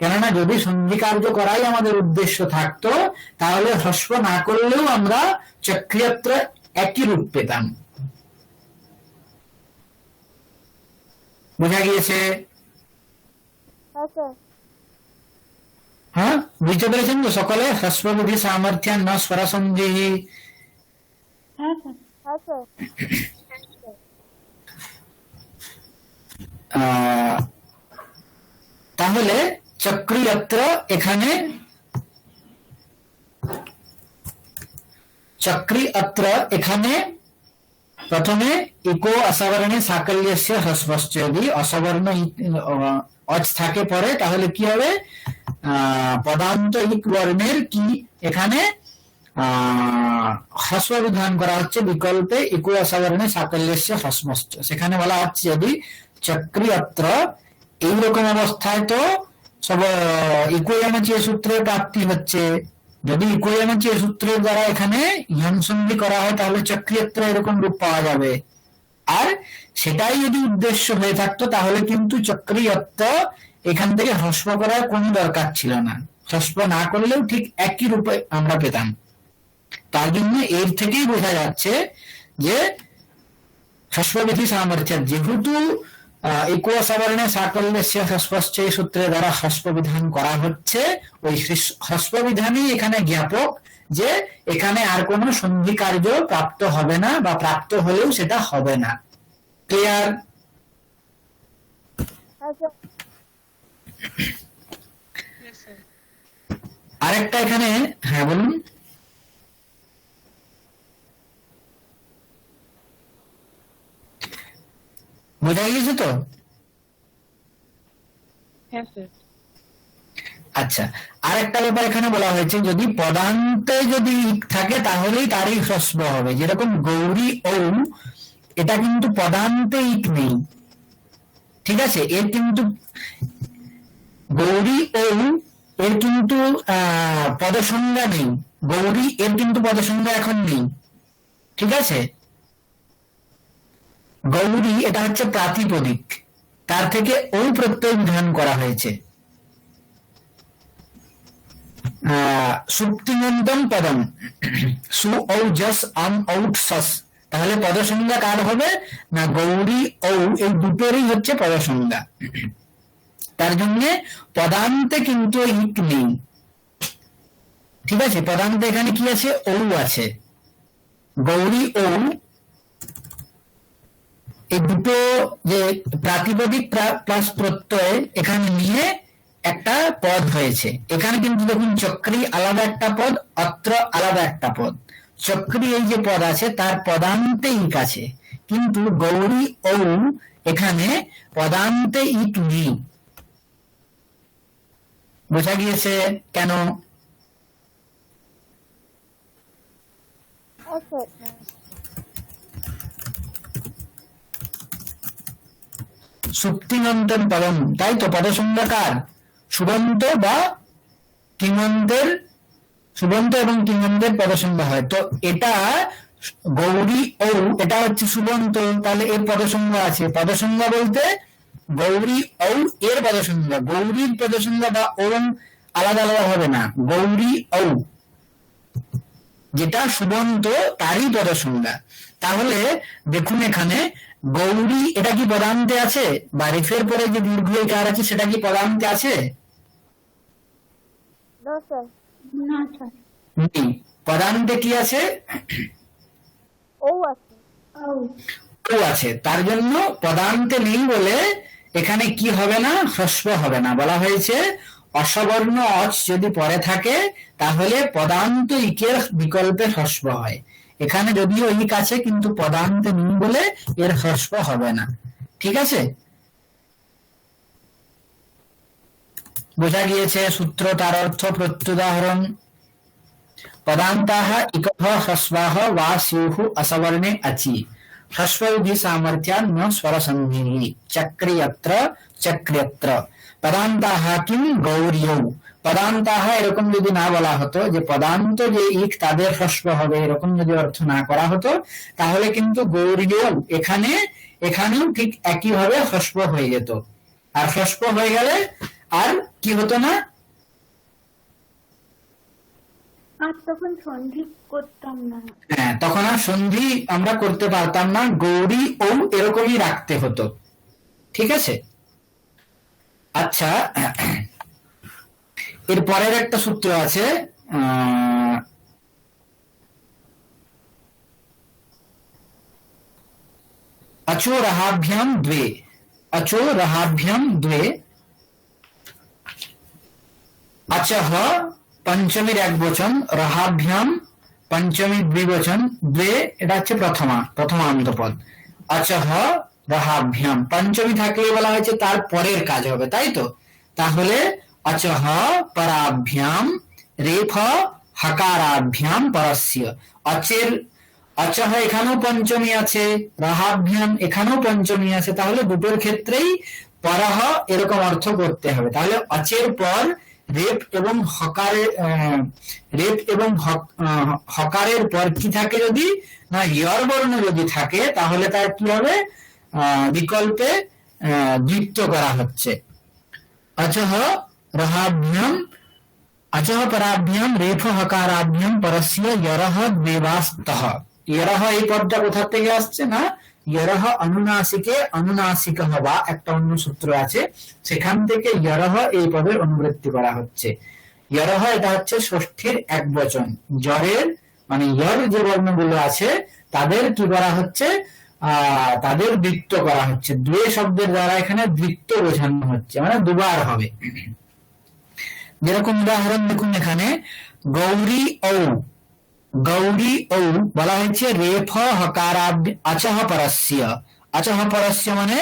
কেননা যদি সন্ধি কার্য করাই আমাদের উদ্দেশ্য থাকতো তাহলে হ্রস্ব না করলেও আমরা চক্রিয়ত্র একই রূপ পেতাম। বোঝা গিয়েছে? হ্যাঁ স্যার। হ্যাঁ, বুঝতে পেরেছেন তো সকলে? হ্রস্ববিধি সামর্থ্যান ন স্বরসন্ধিঃ। হ্যাঁ স্যার। হ্যাঁ স্যার। তাহলে চক্রিয়ত্র এখানে প্রথমে ইকো অসবর্ণে সাকল্যস্য হ্রস্বশ্চ, যদি অসবর্ণ অচ থাকে পরে তাহলে কি হবে? পদান্ত ইক বর্ণের কি এখানে হ্রস্ব বিধান করা হচ্ছে বিকল্পে ইকো অসবর্ণে সাকল্যস্য হ্রস্বশ্চ। সেখানে বলা হচ্ছে যদি চক্রিয়ত্র, এইরকম অবস্থায় তো সব ইকোয়ামাচীয় সূত্রের প্রাপ্তি হচ্ছে। যদি ইকোয়ামাচীয় সূত্রের দ্বারা এখানে ইয়ন সন্ধি করা হয় তাহলে চক্রিয়ত্র এরকম রূপ পাওয়া যাবে। আর সেটাই যদি উদ্দেশ্য হয়ে থাকতো তাহলে কিন্তু চক্রিয়ত্র এখান থেকে হ্রস্ব করার কোনো দরকার ছিল না, হ্রস্ব না করলেও ঠিক একই রূপে আমরা পেতাম। তার জন্য এর থেকেই বোঝা যাচ্ছে যে হ্রস্ববিধি সামর্থ্য, যেহেতু ইকো সবর্ণে সাকল্যস্য হ্রস্বশ্চ এই সূত্রের দ্বারা হ্রস্ব বিধান করা হচ্ছে, ওই হ্রস্ব বিধানই এখানে জ্ঞাপক যে এখানে আর কোনো সন্ধি কার্য প্রাপ্ত হবে না, বা প্রাপ্ত হলেও সেটা হবে না। ক্লিয়ার? হ্যাঁ স্যার। Yes, sir. আরেকটা এখানে, হ্যাঁ বলুন। বোঝা গেছে তো? হ্যাঁ স্যার। আচ্ছা, আরেকটা ব্যাপার এখানে বলা হয়েছে, যদি পদান্তে যদি ইক থাকে তাহলেই তারই হ্রস্ব হবে। যেরকম গৌরী ঔ, এটা কিন্তু পদান্তে ইক নেই, ঠিক আছে? এর কিন্তু গৌরী ঔ এর কিন্তু পদসংজ্ঞা নেই। গৌরী এর কিন্তু পদসংজ্ঞা এখন নেই, ঠিক আছে? গৌরী এটা হচ্ছে প্রাতিপদিক, তার থেকে ঔ প্রত্যয় বিধান করা হয়েছে। সুপ্তিমন্তম পদম সু ঔ যস আম ঔট সস, তাহলে পদসংজ্ঞা কার হবে না? গৌরী ঔ এই দুটোরই হচ্ছে পদসংজ্ঞা। তার জন্য পদান্তে কিন্তু ইক নেই, ঠিক আছে? পদান্তে এখানে কি আছে? ঔ আছে। গৌরী ঔ এই দুটো যে প্রাতিপদিক প্লাস প্রত্যয় এখানে নিয়ে একটা পদ হয়েছে। এখানে কিন্তু দেখুন চক্রী আলাদা একটা পদ, অত্র আলাদা একটা পদ। চক্রী এই যে পদ আছে তার পদান্তে ইক আছে, কিন্তু গৌরী ঔ এখানে পদান্তে ইক নেই। বোঝা গিয়েছে কেন? হ্যাঁ স্যার। সুপ্তিমন্তম পদম, তাই তো? পদসংজ্ঞা কার? সুবন্ত বা কিমন্তের, সুবন্ত এবং কিমন্তের পদসংজ্ঞা হয়। তো এটা গৌরী ঔ এটা হচ্ছে সুবন্ত, তাহলে এর পদসংজ্ঞা আছে। পদসংজ্ঞা বলতে গৌরী ঔ এর পদসংজ্ঞা, গৌরীর পদসংজ্ঞা বা ওম আলাদা আলাদা হবে না। গৌরী ঔ যেটা সুবন্ত তারই পদসংজ্ঞা। তাহলে দেখুন এখানে গৌরী এটা কি পদান্তে আছে? বা রেফের পরে যে দীর্ঘ কার আছে সেটা কি পদান্তে আছে? না স্যার। না স্যার। নেই। পদান্তে কি আছে? ও আছে। ও আছে। তার জন্য পদান্তে নেই বলে এখানে কি হবে না? হ্রস্ব হবে না। বলা হয়েছে অসবর্ণ অচ যদি পরে থাকে তাহলে পদান্ত ইকের বিকল্পে হ্রস্ব হয়। এখানে যদিও ইক আছে কিন্তু পদান্তে নেই বলে এর হ্রস্ব হবে না, ঠিক আছে? বোঝা গিয়েছে সূত্র, তার অর্থ, প্রত্যুদাহরণ। পদান্তাহ ইকহ হ্রস্বাহ বা স্যুঃ অসবর্ণে আচি হ্রস্ববিধি সামর্থ্যান ন স্বরসন্ধিঃ চক্রিয়ত্র চক্রয়ত্র। পদান্তাহ কিম গৌরীয়ৌ। পদান্তাহ এরকম যদি না বলা হতো যে পদান্ত যে ইক তাদের হ্রস্ব হবে, এরকম যদি অর্থ না করা হতো তাহলে কিন্তু গৌরীয়ৌ এখানেও ঠিক একইভাবে হ্রস্ব হয়ে যেত। আর হ্রস্ব হয়ে গেলে আর কি হতো না? আর তখন সন্ধি করতাম না। হ্যাঁ, তখন আর সন্ধি আমরা করতে পারতাম না, গৌরী ঔ এরকমই রাখতে হতো, ঠিক আছে? আচ্ছা, এর পরের একটা সূত্র আছে, अचो रहाभ्याम द्वे, अचो रहाभ्याम द्वे, अचः पंचमीर एक वचन, रहाभ्याम पंचमी द्विवचन, द्वे এটা হচ্ছে প্রথমান্ত পদ। अचः रहाभ्याम पंचमी থাকলে বলা হয়েছে তার পরের কাজ হবে, তাই তো? তাহলে अचः पराभ्याम रेफ हकाराभ्याम परस्य, अचेर अचः এখানেও পঞ্চমী আছে, রাহাভ্যাম এখানেও পঞ্চমী আছে, তাহলে দুটোর ক্ষেত্রেই পরহ এরকম অর্থ করতে হবে। তাহলে অচের পর রেপ এবং হকারের পর কি থাকে, যদি না ইয়র বর্ণ যদি থাকে তাহলে তার কি হবে, বিকল্পে দ্বিত্ব করা হচ্ছে। अचः रहाभ्याम अचः पराभ्याम रेफ हकाराभ्याम परस्य यरः द्वेवास्तः, यरः এই পদটা কোথা থেকে আসছে না, यरः अनुनासिके अनुनासिक হওয়া একটা অন্য সূত্র আছে, সেখান থেকে यरः এই পদের অনুবৃত্তি করা হচ্ছে। यरः এটা হচ্ছে ষষ্ঠীর একবচন, জ্বরের মানে ইয়র যে বর্ণগুলো আছে তাদের কি করা হচ্ছে, তাদের দ্বিত্ব করা হচ্ছে। দ্বে শব্দের দ্বারা এখানে দ্বিত্ব বোঝানো হচ্ছে, মানে দুবার হবে। যেরকম উদাহরণ দেখুন এখানে, গৌরী ঔ, গৌরী ঔ বলা হয়েছে রেফ হকারাভ্য আচহ পরস্য, আচহ পরস্য মানে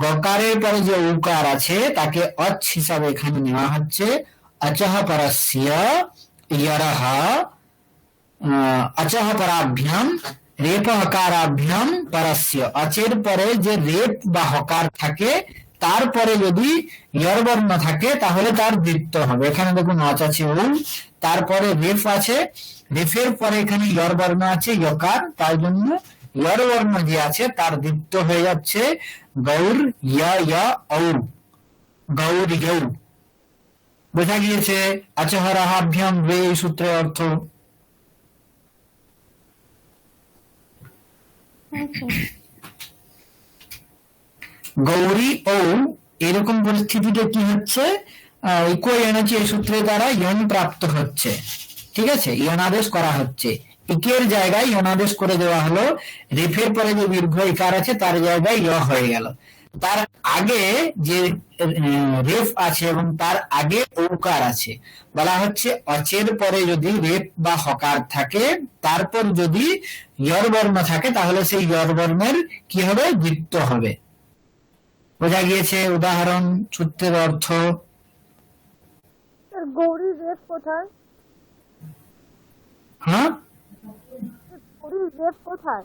গকারের পরে যে উকার আছে তাকে অচ হিসাবে এখানে নেওয়া হচ্ছে। আচহ পরস্য ইয়রহ, अचः पराभ्याम रेप हकाराभ्याम परस्य, अचेर परे যে রেপ বা হকার থাকে তারপরে যদি ইয়র বর্ণ থাকে তাহলে তার দ্বিত্ব হবে। এখানে দেখুন আচ আছে ও, তারপরে রেফ আছে, রেফের পরে এখানে ইয়র বর্ণ আছে ইয়কার, তাই জন্য ইয়র বর্ণ যে আছে তার দ্বিত্ব হয়ে যাচ্ছে গৌর ইয় ঔ, গৌর ইয়ৌ। বোঝা গিয়েছে আচহ রাহাভ্যাম দ্বে এই সূত্রের অর্থ। গৌরী ও এরকম পরিস্থিতিতে কি হচ্ছে, ইকো এনার্জি এই সূত্রের দ্বারা ইয়ন প্রাপ্ত হচ্ছে, ঠিক আছে, ইয়নাদেশ করা হচ্ছে। ইকের জায়গায় ইয়নাদেশ করে দেওয়া হলো, রেফের পরে যে দীর্ঘ ইকার আছে তার জায়গায় ইয় হয়ে গেল। তার আগে যে রেফ আছে এবং তার আগে ঔকার আছে, বলা হচ্ছে অচের পরে যদি রেফ বা হকার থাকে তারপর যদি ইয়র বর্ণ থাকে তাহলে সেই ইয়র বর্ণের কি হবে, দ্বিত্ব হবে। বোঝা গিয়েছে উদাহরণ সূত্রের অর্থ। গৌরী রেফ কোথায়? হ্যাঁ, গৌরী রেফ কোথায়?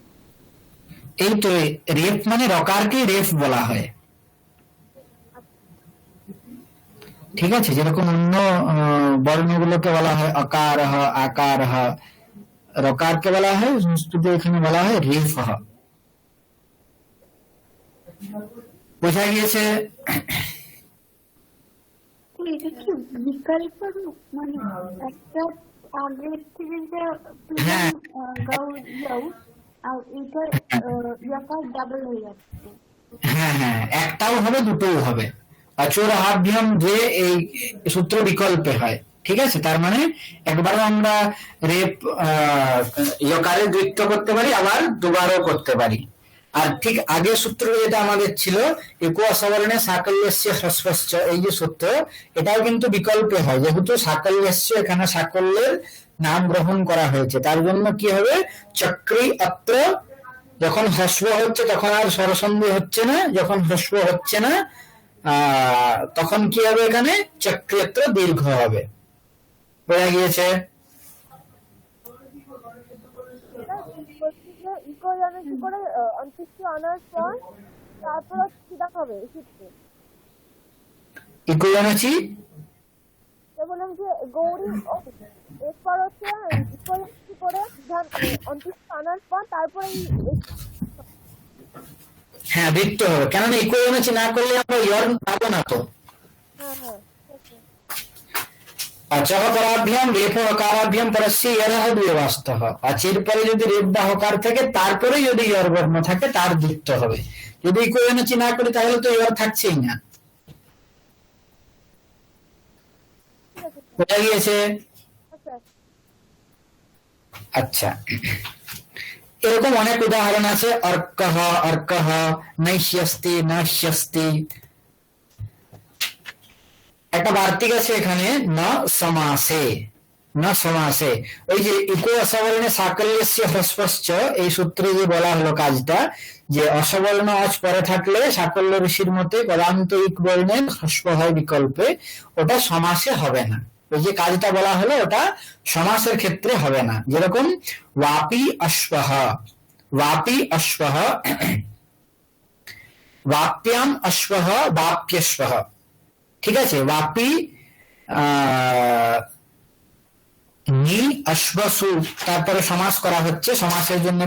এই তো রেফ মানে রকারকে রেফ বলা হয়, ঠিক আছে। যেরকম অন্য বর্ণগুলোকে বলা হয় অকার আকার, রকারকে বলা হয় সংস্কৃতে এখানে বলা হয় রেফ। বোঝা গিয়েছে? এটা কি বিকল্প রূপ, মানে একটা আগের থেকে যে হ্যাঁ। গাউ যাও আর এটা ইয়াকার ডাবল হয়ে যাচ্ছে। হ্যাঁ হ্যাঁ, একটাও হবে দুটোও হবে। অচোর হাভ্যাম যে এই সূত্র বিকল্পে হয়, ঠিক আছে। তার মানে একবারও আমরা রেপ ইয়কারে দ্বিত্ব করতে পারি, আবার দুবারও করতে পারি। আর ঠিক আগের সূত্র যেটা আমাদের ছিল ইকো অসবর্ণে সাকল্যস্য হ্রস্বস্য, এই যে সূত্র এটাও কিন্তু বিকল্পে হয়, যেহেতু সাকল্যস্য এখানে সাকল্যের নাম গ্রহণ করা হয়েছে তার জন্য কি হবে, চক্রী অত্র, যখন হ্রস্ব হচ্ছে তখন আর স্বরসন্ধি হচ্ছে না, যখন হ্রস্ব হচ্ছে না তখন কি হবে, এখানে চক্রিয়ত্র দীর্ঘ হবে। বোঝা গিয়েছে? ইকো এনার্জি করে অন্ত্যেষ্টি আনার পর তারপর কি দেখাবে সূত্রে? ইকো এনার্জি বললাম যে গৌরী এরপর হচ্ছে ইকো এনার্জি করে অন্ত্যেষ্টি আনার পর তারপরে হ্যাঁ দ্বিত্ব হবে, কেননা ইকো এনার্জি না করলে আমরা ইয়র পাবো না তো। হ্যাঁ হ্যাঁ अचः पराभ्याम रेफ हकाराभ्याम परस्य यरः द्वेवास्तः, अचेर পরে যদি রেফ বা হকার থাকে তারপরে যদি ইয়র বর্ণ থাকে তার দ্বিত্ব হবে। যদি ইকো এনার্জি না করি তাহলে তো ইয়র থাকছেই না। বোঝা গিয়েছে? স্যার। আচ্ছা, এরকম অনেক উদাহরণ আছে। অর্কহ অর্কহ, নৈষ্যস্তি নৈষ্যস্তি। একটা বার্তিক আছে এখানে, ন সমাসে, ন সমাসে। ওই যে ইকো অসবর্ণে সাকল্যস্য হ্রস্বশ্চ, এই সূত্রে যে বলা হলো কাজটা, যে অসবর্ণ অজ পরে থাকলে সাকল্য ঋষির মতে পদান্ত ইক বর্ণের হ্রস্ব হয় বিকল্পে, ওটা সমাসে হবে না। ওই যে কাজটা বলা হলো ওটা সমাসের ক্ষেত্রে হবে না। যেরকম ওয়াপি অশ্বহ, ওয়াপি অশ্বহ, ওয়াপ্যাম অশ্বহ, বাপ্যশ্বহ। ঠিক আছে, ওয়াপি নি অশ্বসু, তারপরে সমাস করা হচ্ছে, সমাসের জন্য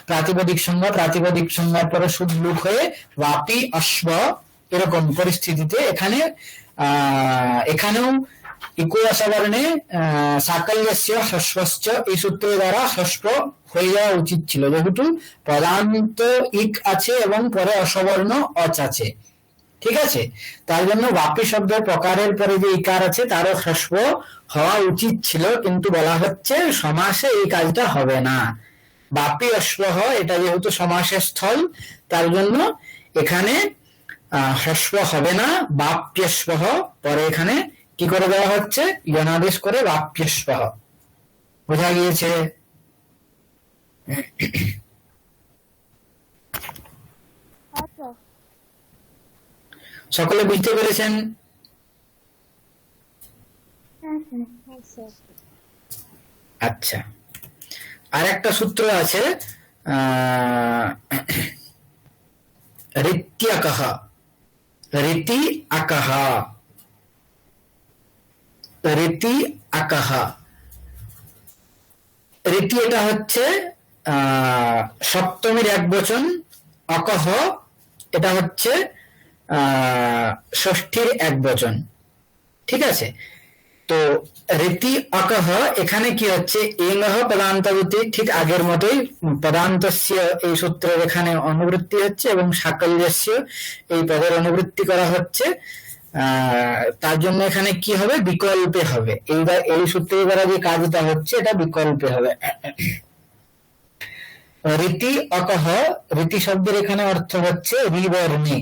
প্রাতিপদিক সংজ্ঞা, প্রাতিপদিক সংজ্ঞার পরে সুবলুক হয়ে ওয়াপি অশ্ব, এরকম পরিস্থিতিতে এখানে এখানেও ইকো অসবর্ণে সাকল্যস্য হ্রস্বশ্চ, এই সূত্রের দ্বারা হ্রস্ব হয়ে যাওয়া উচিত ছিল, যেহেতু পদান্ত ইক আছে এবং পরে অসবর্ণ অচ আছে। ঠিক আছে, তার জন্য বাপি শব্দের প্রকারের পরে যে ইকার আছে তারও হ্রস্ব হওয়া উচিত ছিল, কিন্তু বলা হচ্ছে সমাসে এই কাজটা হবে না। বাপি অশ্বহ, এটা যেহেতু সমাসের স্থল, তার জন্য এখানে হ্রস্ব হবে না। বাপ্যস্বহ, পরে এখানে কি করে দেওয়া হচ্ছে, ইয়নাদেশ করে বাপ্যস্বহ। বোঝা গিয়েছে? আচ্ছা। সকলে বুঝতে পেরেছেন? হ্যাঁ স্যার। হ্যাঁ স্যার। আচ্ছা, আর একটা সূত্র আছে ঋত্যকহ, রীতি আকহ, রীতি আকহ। রীতি এটা হচ্ছে সপ্তমীর এক বচন, অকহ এটা হচ্ছে ষষ্ঠীর এক বচন। ঠিক আছে, তো রীতি অকহ এখানে কি হচ্ছে, ইংহ পদান্তবৃত্তি, ঠিক আগের মতোই পদান্তস্য এই সূত্রের এখানে অনুবৃত্তি হচ্ছে এবং সাকল্যস্য এই পদের অনুবৃত্তি করা হচ্ছে। তার জন্য এখানে কি হবে, বিকল্পে হবে। এই সূত্রের দ্বারা যে কাজটা হচ্ছে এটা বিকল্পে হবে। রীতি অকহ, রীতি শব্দের এখানে অর্থ হচ্ছে রিবর্ণে।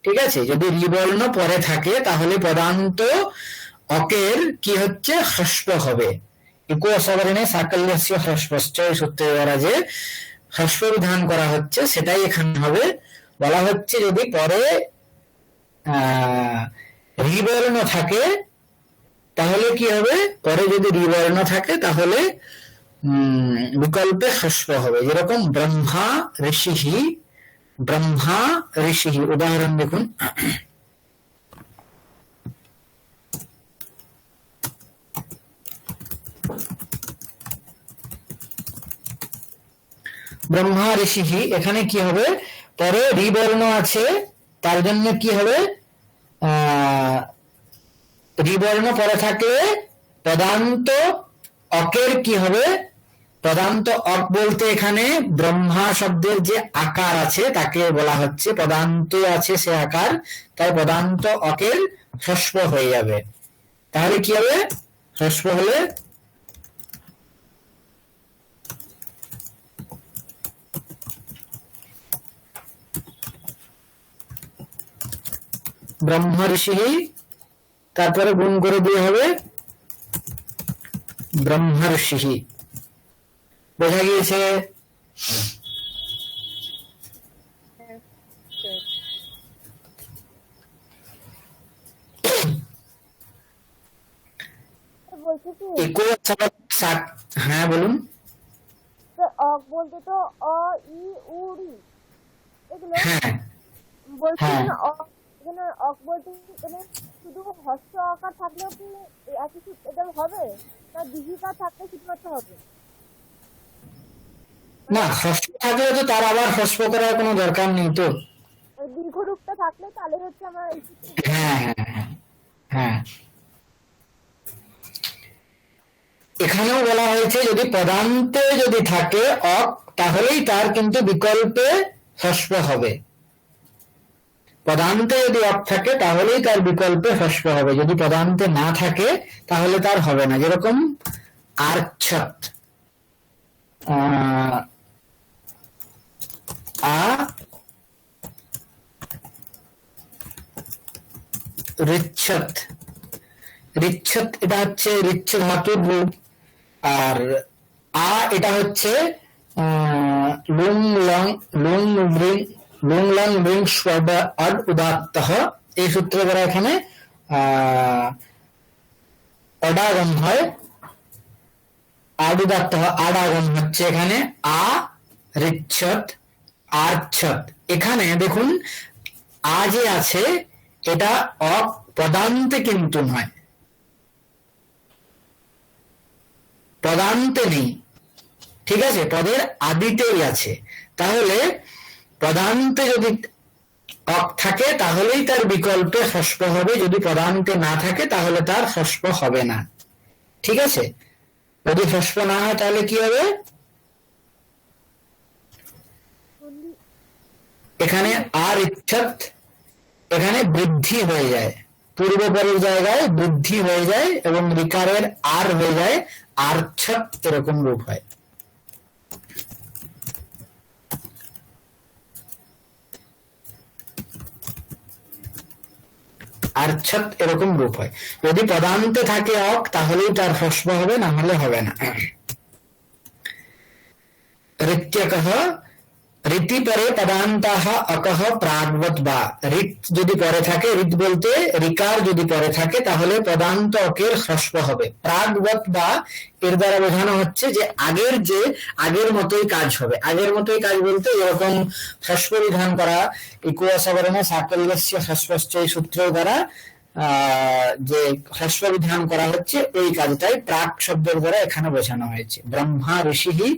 ঠিক আছে, যদি রিবর্ণ পরে থাকে তাহলে পদান্ত অকের কি হচ্ছে, হ্রস্ব হবে। ইকো অসবর্ণে সাকল্যস্য হ্রস্বশ্চ, এই সূত্রের দ্বারা যে হ্রস্ব বিধান করা হচ্ছে সেটাই এখানে হবে। বলা হচ্ছে যদি পরে রিবর্ণ থাকে তাহলে কি হবে, পরে যদি রিবর্ণ থাকে তাহলে বিকল্পে হ্রস্ব হবে। যেরকম ব্রহ্মা ঋষিহি, ব্রহ্মা ঋষিহি, উদাহরণ দেখুন। ব্রহ্মা ঋষিহি, এখানে কি হবে, পরে রিবর্ণ আছে, তার জন্য কি হবে, রিবর্ণ পরে থাকলে পদান্ত অকের কি হবে, পদান্ত অক বলতে এখানে ব্রহ্মা শব্দের যে আকার আছে তাকে বলা হচ্ছে, পদান্ত আছে সে আকার, তাই পদান্ত অকের হ্রস্ব হয়ে যাবে। তাহলে কি হবে, হ্রস্ব হলে ব্রহ্মর্ষি, তারপরে গুণ করে দিয়ে হবে ব্রহ্মর্ষি। বোঝা গিয়েছে? বলছি কি, হ্যাঁ বলুন। অক বলতে তো অ ই উ রি এগুলো হ্যাঁ বলছি, হ্যাঁ। এখানে অক, এখানে অক বলতে এখানে শুধু হস্য আকার থাকলেও কি একই এটা হবে, না দীর্ঘিকার থাকলে শুধুমাত্র হবে? না, হ্রস্ব থাকলে তো তার আবার হ্রস্ব করার কোনো দরকার নেই তো। দীর্ঘ রূপটা থাকলে তাহলে হচ্ছে আমরা হ্যাঁ হ্যাঁ হ্যাঁ হ্যাঁ, এখানেও বলা হয়েছে যদি পদান্তে যদি থাকে অক তাহলেই তার কিন্তু বিকল্পে হ্রস্ব হবে। পদান্তে যদি অক থাকে তাহলেই তার বিকল্পে হ্রস্ব হবে, যদি পদান্তে না থাকে তাহলে তার হবে না। যেরকম আর্ছত, আ ঋচ্ছত, ঋচ্ছত এটা হচ্ছে ঋচ্ছ ধাতুর রূপ, আর আ এটা হচ্ছে লুং লং লুং রিং লুং লং রিং স্বড অড উদাত্তঃ, এই সূত্র দ্বারা এখানে অডাগম হয়, আড উদাত্তঃ আডাগম হচ্ছে এখানে আ ঋচ্ছত আর্ছত। এখানে দেখুন আ যে আছে এটা পদান্তে কিন্তু নয়, পদান্তে নেই, ঠিক আছে, পদের আদিতেই আছে। তাহলে পদান্তে যদি অক থাকে তাহলেই তার বিকল্পে হ্রস্ব হবে, যদি পদান্তে না থাকে তাহলে তার হ্রস্ব হবে না, ঠিক আছে। যদি হ্রস্ব না হয় তাহলে কি হবে, এখানে আর ইচ্ছত এখানে বৃদ্ধি হয়ে যায়, পূর্বপরের জায়গায় বৃদ্ধি হয়ে যায় এবং রিকারের আর হয়ে যায় আর্ছত, এরকম রূপ হয়। আর্ছত এরকম রূপ হয়। যদি পদান্তে থাকে অক তাহলেই তার হ্রস্ব হবে, না হলে হবে না। ঋত্যকঃ, রীতি পরে পদান্তাহ অকহ প্রাগবৎ বা, ঋত যদি পরে থাকে, ঋত বলতে রিকার যদি পরে থাকে তাহলে পদান্ত অকের হ্রস্ব হবে। প্রাগবৎ বা এর দ্বারা বোঝানো হচ্ছে যে আগের মতোই কাজ হবে। আগের মতোই কাজ বলতে এরকম হ্রস্ব বিধান করা, ইকুয়াসাবরণে সাকল্যস্য হ্রস্বশ্চ, এই সূত্রের দ্বারা যে হ্রস্ব বিধান করা হচ্ছে ওই কাজটাই প্রাক শব্দের দ্বারা এখানে বোঝানো হয়েছে। ব্রহ্মা ঋষিহি,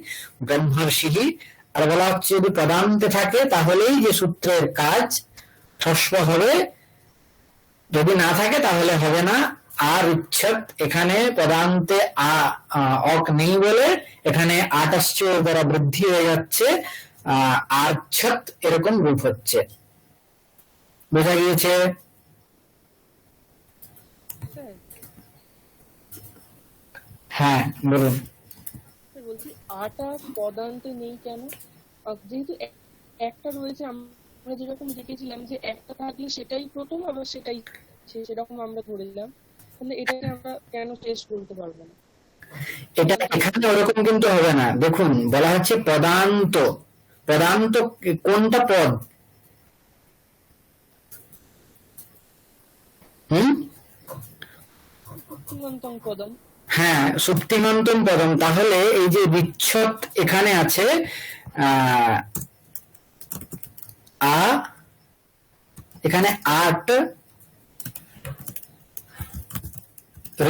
ব্রহ্মর্ষিহি, আর বলা হচ্ছে যদি পদান্তে থাকে তাহলেই যে সূত্রের কাজ হ্রস্ব হবে, যদি না থাকে তাহলে হবে না। আর উচ্ছেদ, এখানে পদান্তে অক নেই বলে এখানে আটাশ্চ দ্বারা বৃদ্ধি হয়ে যাচ্ছে, আর্ছত এরকম রূপ হচ্ছে। বোঝা গিয়েছে? হ্যাঁ বলুন। বলছি আটা পদান্তে নেই কেন? যেহেতু একটা রয়েছে, আমরা যেরকম দেখেছিলাম যে একটা থাকলে সেটাই প্রথম, আবার সেটাই সেরকম আমরা ধরলাম, তাহলে এটাকে আমরা কেন শেষ বলতে পারবো না? এটা এখানে ওরকম কিন্তু হবে না। দেখুন বলা হচ্ছে পদান্ত, পদান্ত কোনটা পদ? সুপ্তিমন্তং পদম। হ্যাঁ, সুপ্তিমন্তম পদম। তাহলে এই যে বিচ্ছত এখানে আছে, এখানে আট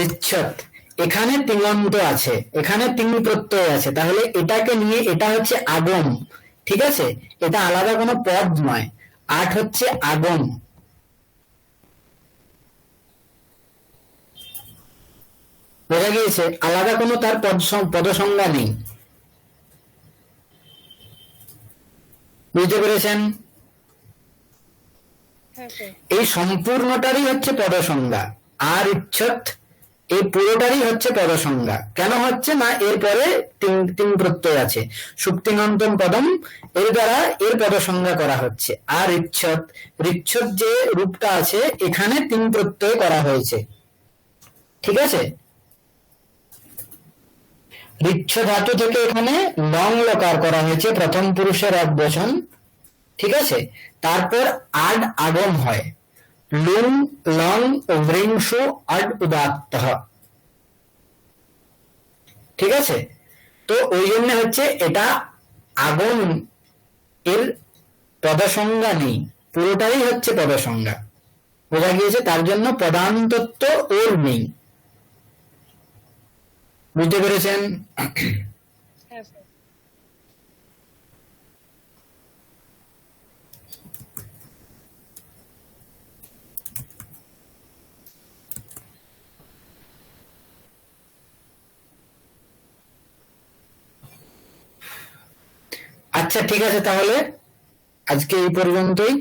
ঋচ্ছত, এখানে তিঙন্ত আছে, এখানে তিন প্রত্যয় আছে, তাহলে এটাকে নিয়ে এটা হচ্ছে আগম, ঠিক আছে, এটা আলাদা কোনো পদ নয়, আট হচ্ছে আগম। বোঝা গিয়েছে? আলাদা কোনো তার পদ সংজ্ঞা নেই। বুঝতে পেরেছেন? এই সম্পূর্ণটারই হচ্ছে পদ সংজ্ঞা। আর ইচ্ছত এই পুরোটারই হচ্ছে পদ সংজ্ঞা। কেন হচ্ছে না, এরপরে তিন প্রত্যয় আছে, সুপ্তিঙন্তম পদম, এর দ্বারা এর পদ সংজ্ঞা করা হচ্ছে। আর ইচ্ছত, ঋচ্ছত যে রূপটা আছে এখানে তিন প্রত্যয় করা হয়েছে, ঠিক আছে। ঋচ্ছ ধাতু থেকে এখানে লং লকার করা হয়েছে, প্রথম পুরুষের এক বচন, ঠিক আছে। তারপর আড আগম হয়, লুং লং ভৃংশু আড উদাত্তঃ, ঠিক আছে। তো ওই জন্য হচ্ছে এটা আগম, এর পদসংজ্ঞা নেই, পুরোটাই হচ্ছে পদসংজ্ঞা। বোঝা গিয়েছে? তার জন্য পদান্তত্ব ওর নেই। বুঝতে পেরেছেন? আচ্ছা ঠিক আছে, তাহলে আজকে এই পর্যন্তই।